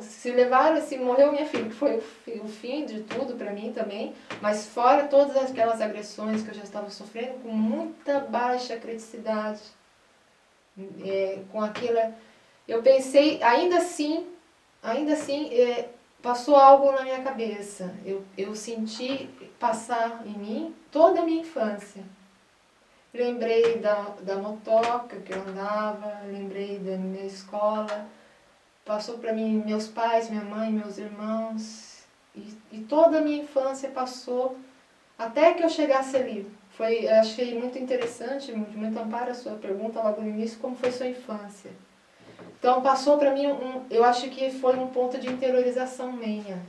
se morreu minha filha, que foi o fim de tudo para mim também, mas fora todas aquelas agressões que eu já estava sofrendo, com muita baixa criticidade, com aquela... Eu pensei, ainda assim, passou algo na minha cabeça. Eu senti passar em mim toda a minha infância. Lembrei da motoca que eu andava, lembrei da minha escola, passou para mim meus pais, minha mãe, meus irmãos, e toda a minha infância passou até que eu chegasse ali. Eu achei muito interessante, muito amparo a sua pergunta logo no início, como foi sua infância. Então passou para mim, eu acho que foi um ponto de interiorização minha.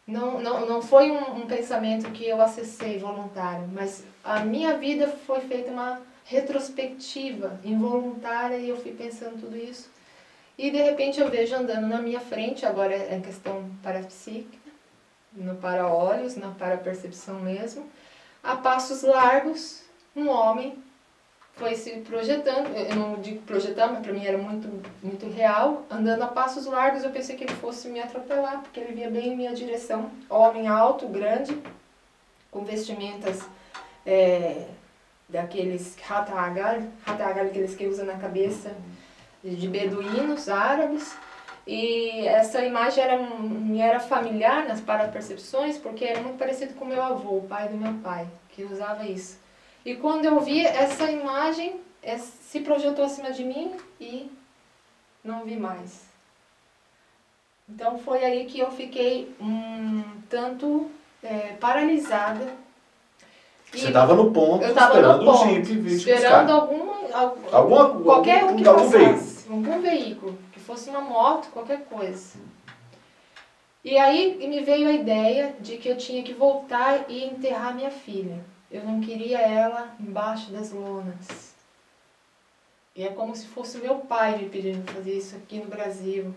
Não foi um pensamento que eu acessei voluntário, mas a minha vida foi feita uma retrospectiva involuntária e eu fui pensando tudo isso. E de repente eu vejo andando na minha frente, agora é questão parapsíquica, no para-olhos, na para-percepção mesmo, a passos largos, um homem foi se projetando, eu não digo projetar, mas para mim era muito, muito real, andando a passos largos. Eu pensei que ele fosse me atropelar, porque ele vinha bem em minha direção. Homem alto, grande, com vestimentas daqueles rata-agar, aqueles que usam na cabeça, de beduínos árabes. E essa imagem me era familiar nas parapercepções, porque era muito parecido com o meu avô, o pai do meu pai, que usava isso. E quando eu vi essa imagem, se projetou acima de mim e não vi mais. Então foi aí que eu fiquei tanto paralisada. Você estava no ponto, esperando o Jeep vir te esperando qualquer um que passasse, algum veículo, que fosse uma moto, qualquer coisa. E aí me veio a ideia de que eu tinha que voltar e enterrar minha filha. Eu não queria ela embaixo das lonas. E é como se fosse meu pai me pedindo fazer isso aqui no Brasil.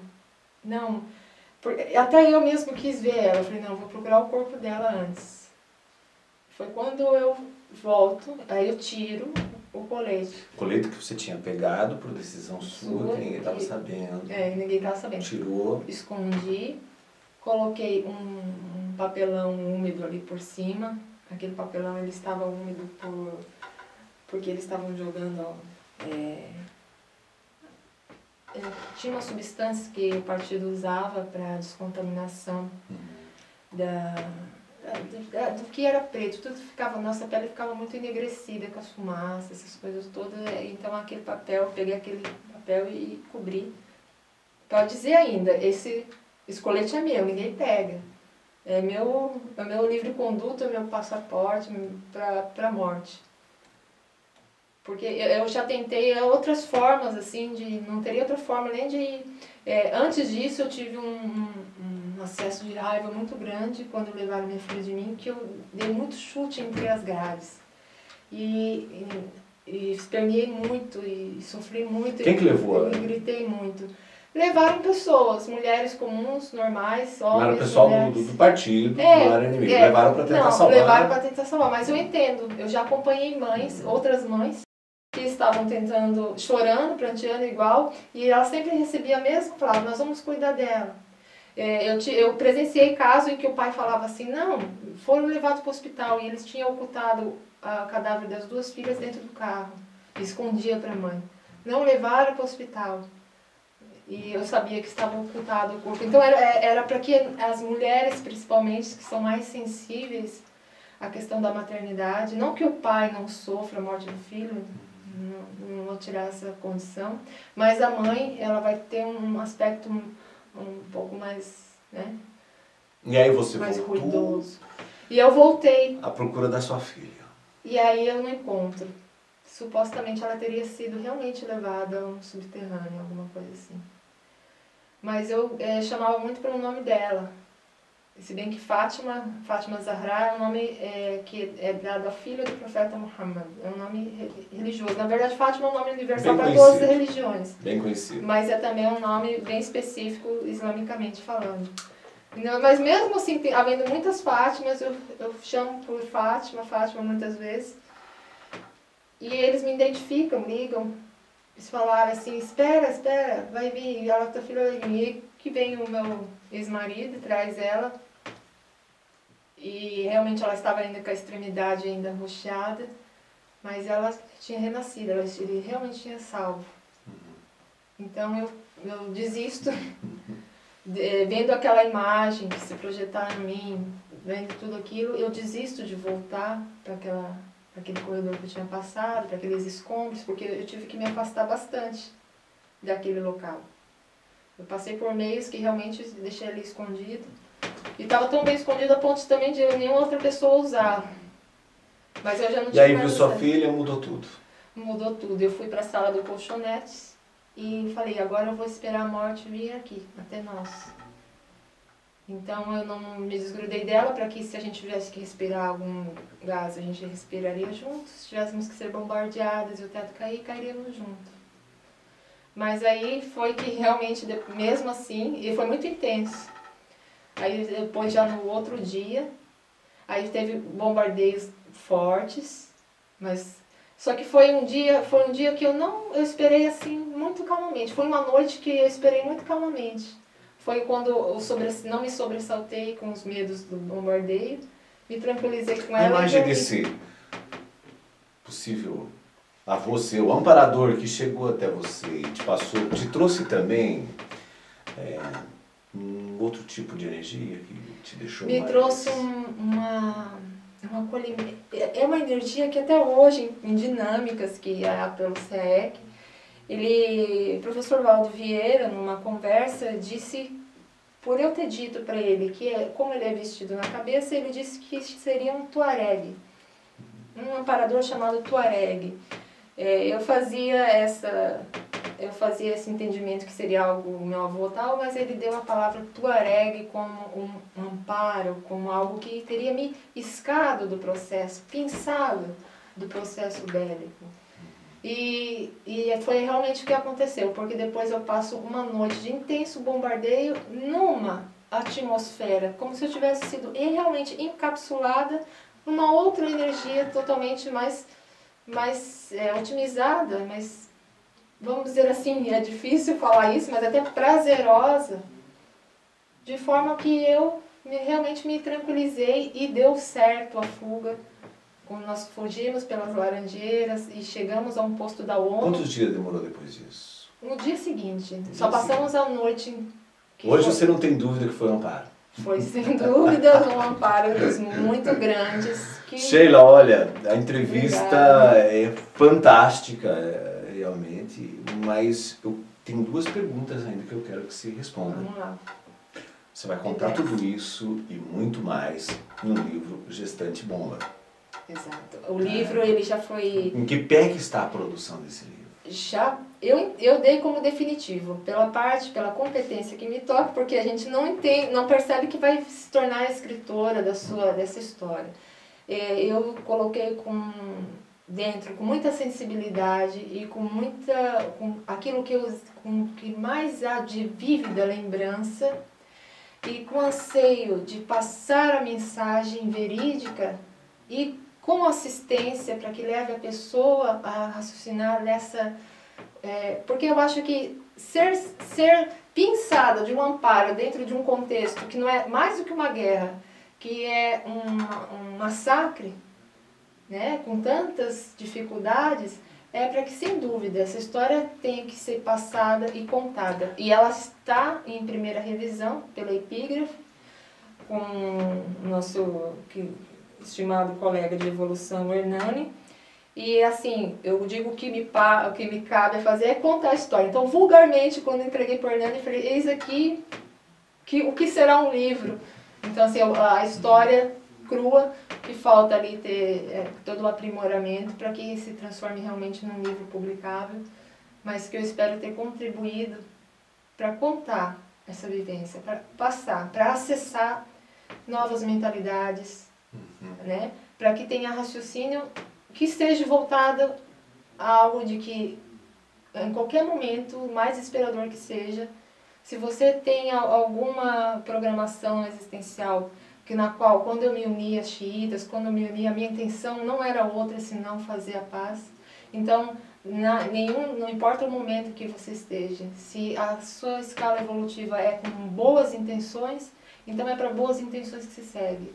Não, até eu mesmo quis ver ela. Eu falei, não, eu vou procurar o corpo dela antes. Foi quando eu volto, aí eu tiro o colete. O colete que você tinha pegado por decisão sua, que ninguém estava sabendo. Ninguém estava sabendo. Tirou. Escondi, coloquei um papelão úmido ali por cima. Aquele papelão ele estava úmido porque eles estavam jogando tinha uma substância que o partido usava para descontaminação do que era preto. Tudo ficava, nossa pele ficava muito enegrecida com as fumaças, essas coisas todas. Então aquele papel, eu peguei aquele papel e cobri. Pode dizer ainda, esse colete é meu, ninguém pega. É meu livre-conduto, é meu passaporte para a morte. Porque eu já tentei outras formas, assim, não teria outra forma nem de... antes disso eu tive um acesso de raiva muito grande quando levaram minha filha de mim, que eu dei muito chute entre as grades. E esperneei muito, e sofri muito. Quem que levou? E gritei muito. Levaram pessoas, mulheres comuns, normais, homens, não era o pessoal do partido, não era inimigo. Levaram para tentar salvar. Levaram para tentar salvar, mas eu entendo. Eu já acompanhei mães, outras mães, que estavam tentando, chorando, pranteando igual, e ela sempre recebia a mesma palavra: nós vamos cuidar dela. Eu presenciei casos em que o pai falava assim: não, foram levados para o hospital, e eles tinham ocultado o cadáver das duas filhas dentro do carro, escondia para a mãe. Não levaram para o hospital. E eu sabia que estava ocultado o corpo. Então era para que as mulheres, principalmente, que são mais sensíveis à questão da maternidade, não que o pai não sofra a morte do filho, não vou tirar essa condição, mas a mãe, ela vai ter um aspecto um pouco mais, né? E aí você mais voltou ruidoso. E eu voltei. à procura da sua filha. E aí eu não encontro. Supostamente ela teria sido realmente levada a um subterrâneo, alguma coisa assim. Mas eu chamava muito pelo nome dela. Se bem que Fátima Zahra é um nome que é dado à filha do profeta Muhammad. É um nome religioso. Na verdade, Fátima é um nome universal para todas as religiões. Bem conhecido. Mas é também um nome bem específico, islamicamente falando. Mas mesmo assim, havendo muitas Fátimas, eu chamo por Fátima muitas vezes. E eles me identificam, ligam. Eles falaram assim: espera, vai vir, ela tá filha de mim. E que vem o meu ex-marido e traz ela. E realmente ela estava ainda com a extremidade ainda roxeada, mas ela tinha renascido, ele realmente tinha salvo. Então eu desisto, vendo aquela imagem que se projetar em mim, vendo tudo aquilo, eu desisto de voltar para aquele corredor que eu tinha passado, para aqueles escombros, porque eu tive que me afastar bastante daquele local. Eu passei por meios que realmente deixei ali escondido. E estava tão bem escondido a ponto também de nenhuma outra pessoa usar. Mas eu já não tinha. E aí viu sua filha, mudou tudo. Mudou tudo. Eu fui para a sala do colchonetes e falei: agora eu vou esperar a morte vir aqui, até nós. Então eu não me desgrudei dela para que, se a gente tivesse que respirar algum gás, a gente respiraria juntos. Se tivéssemos que ser bombardeadas e o teto cair, cairíamos juntos. Mas aí foi que realmente, mesmo assim, e foi muito intenso. Aí depois, já no outro dia, aí teve bombardeios fortes, mas só que foi um dia que eu esperei assim muito calmamente. Foi uma noite que eu esperei muito calmamente. Foi quando eu não me sobressaltei com os medos do bombardeio, me tranquilizei com ela. A imagem desse possível avô seu, o amparador que chegou até você e te trouxe também um outro tipo de energia que te deixou me mais... trouxe um acolhimento. É uma energia que até hoje, em dinâmicas que há pelo SEEC, o professor Valdo Vieira, numa conversa, disse, por eu ter dito para ele que como ele é vestido na cabeça, ele disse que seria um tuareg, um amparador chamado tuareg. Eu fazia esse entendimento que seria algo meu avô tal, mas ele deu a palavra tuareg como um amparo, como algo que teria me iscado do processo, pinçado do processo bélico. E foi realmente o que aconteceu, porque depois eu passo uma noite de intenso bombardeio numa atmosfera, como se eu tivesse sido realmente encapsulada numa outra energia totalmente mais otimizada, mas vamos dizer assim, é difícil falar isso, mas até prazerosa, de forma que eu realmente me tranquilizei e deu certo a fuga. Quando nós fugimos pelas laranjeiras e chegamos a um posto da ONU. Quantos dias demorou depois disso? No dia seguinte. Só passamos a noite. Hoje você não tem dúvida que foi um amparo. Foi sem dúvida um amparo muito grandes. Sheila, olha, a entrevista Obrigada. é fantástica, realmente, mas eu tenho duas perguntas ainda que eu quero que você responda. Vamos lá. Você vai contar tudo isso e muito mais no livro Gestante Bomba. Exato. O livro, ele já foi... Em que pé que está a produção desse livro? Eu dei como definitivo, pela competência que me toca, porque a gente não percebe que vai se tornar escritora dessa história. Eu coloquei dentro com muita sensibilidade e com aquilo que mais há de vívida lembrança e com anseio de passar a mensagem verídica e com assistência para que leve a pessoa a raciocinar porque eu acho que ser pinçada de um amparo dentro de um contexto que não é mais do que uma guerra, que é um massacre, né, com tantas dificuldades, para que, sem dúvida, essa história tenha que ser passada e contada. E ela está em primeira revisão pela Epígrafe, com o nosso estimado colega de evolução, Hernani. E assim, eu digo o que me cabe a fazer é contar a história. Então, vulgarmente, quando eu entreguei para o Hernani, eu falei, eis aqui o que será um livro. Então, assim, a história crua, que falta ali ter todo o aprimoramento para que se transforme realmente num livro publicável, mas que eu espero ter contribuído para contar essa vivência, para passar, para acessar novas mentalidades, né? Para que tenha raciocínio que esteja voltado a algo de que, em qualquer momento, mais inspirador que seja, se você tem alguma programação existencial na qual, quando eu me uni às xiitas, quando eu me uni, a minha intenção não era outra senão fazer a paz. Então, não importa o momento que você esteja, se a sua escala evolutiva é com boas intenções, então é para boas intenções que se segue.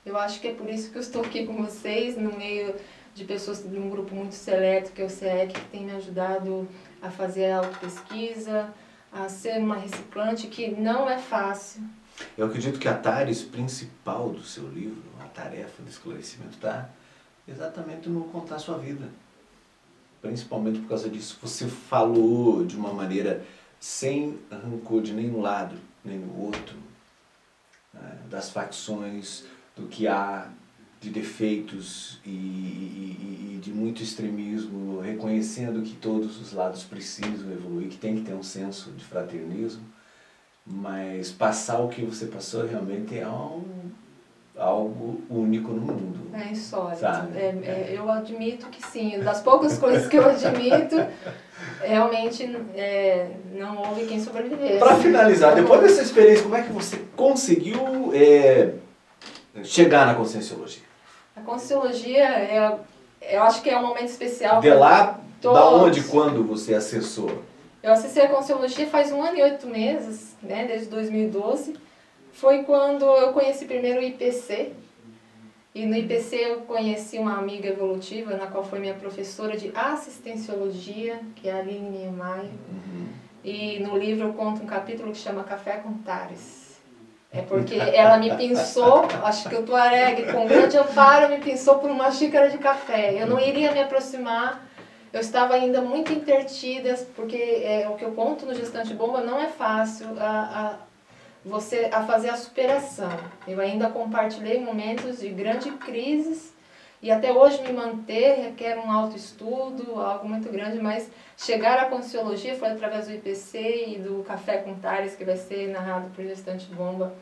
Eu acho que é por isso que eu estou aqui com vocês, no meio de pessoas de um grupo muito seleto, que é o CEEC, que tem me ajudado a fazer a autopesquisa, a ser uma reciclante, que não é fácil. Eu acredito que a tarefa principal do seu livro, a tarefa de esclarecimento, está exatamente no contar a sua vida. Principalmente por causa disso. Você falou de uma maneira sem rancor de nenhum lado, nem do outro, né? Das facções, do que há de defeitos e de muito extremismo, reconhecendo que todos os lados precisam evoluir, que tem que ter um senso de fraternismo. Mas passar o que você passou realmente é algo único no mundo. É insólito. Eu admito que sim. Das poucas coisas que eu admito, realmente não houve quem sobrevivesse. Para finalizar, depois dessa experiência, como é que você conseguiu chegar na Conscienciologia? A Conscienciologia, eu acho que é um momento especial. De lá, da onde, quando você acessou? Eu acessei a Conscienciologia faz 1 ano e 8 meses, né, desde 2012. Foi quando eu conheci primeiro o IPC. E no IPC eu conheci uma amiga evolutiva, na qual foi minha professora de assistenciologia, que é a Aline Niemeyer. E no livro eu conto um capítulo que chama Café com Tares. É porque ela me pinçou, acho que o Tuareg, com grande amparo, me pinçou por uma xícara de café. Eu não iria me aproximar. Eu estava ainda muito intertida, porque o que eu conto no Gestante Bomba não é fácil a fazer a superação. Eu ainda compartilhei momentos de grandes crises e até hoje me manter requer um autoestudo, algo muito grande, mas chegar à Conscienciologia foi através do IPC e do Café com Tares, que vai ser narrado por Gestante Bomba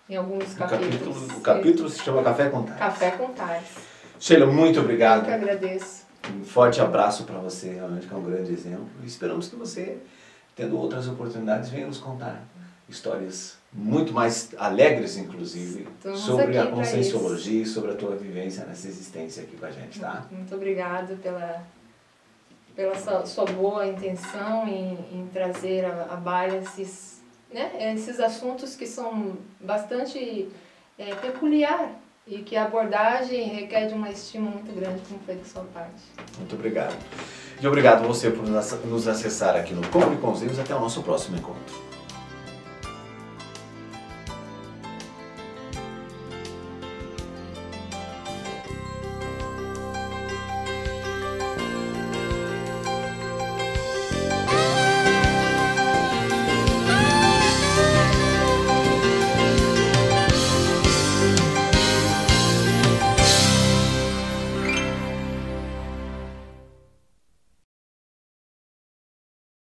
em alguns capítulos. O capítulo se chama Café com Tares. Café com Tares. Sheila, muito obrigado. Eu que agradeço. Um forte abraço para você, realmente que é um grande exemplo. E esperamos que você, tendo outras oportunidades, venha nos contar histórias muito mais alegres, inclusive, sobre a Conscienciologia e sobre a tua vivência nessa existência aqui com a gente, tá? Muito obrigada pela sua boa intenção em trazer à baila esses assuntos que são bastante peculiar e que a abordagem requer de uma estima muito grande, como foi da sua parte. Muito obrigado. E obrigado você por nos acessar aqui no Comunicons News. Até o nosso próximo encontro.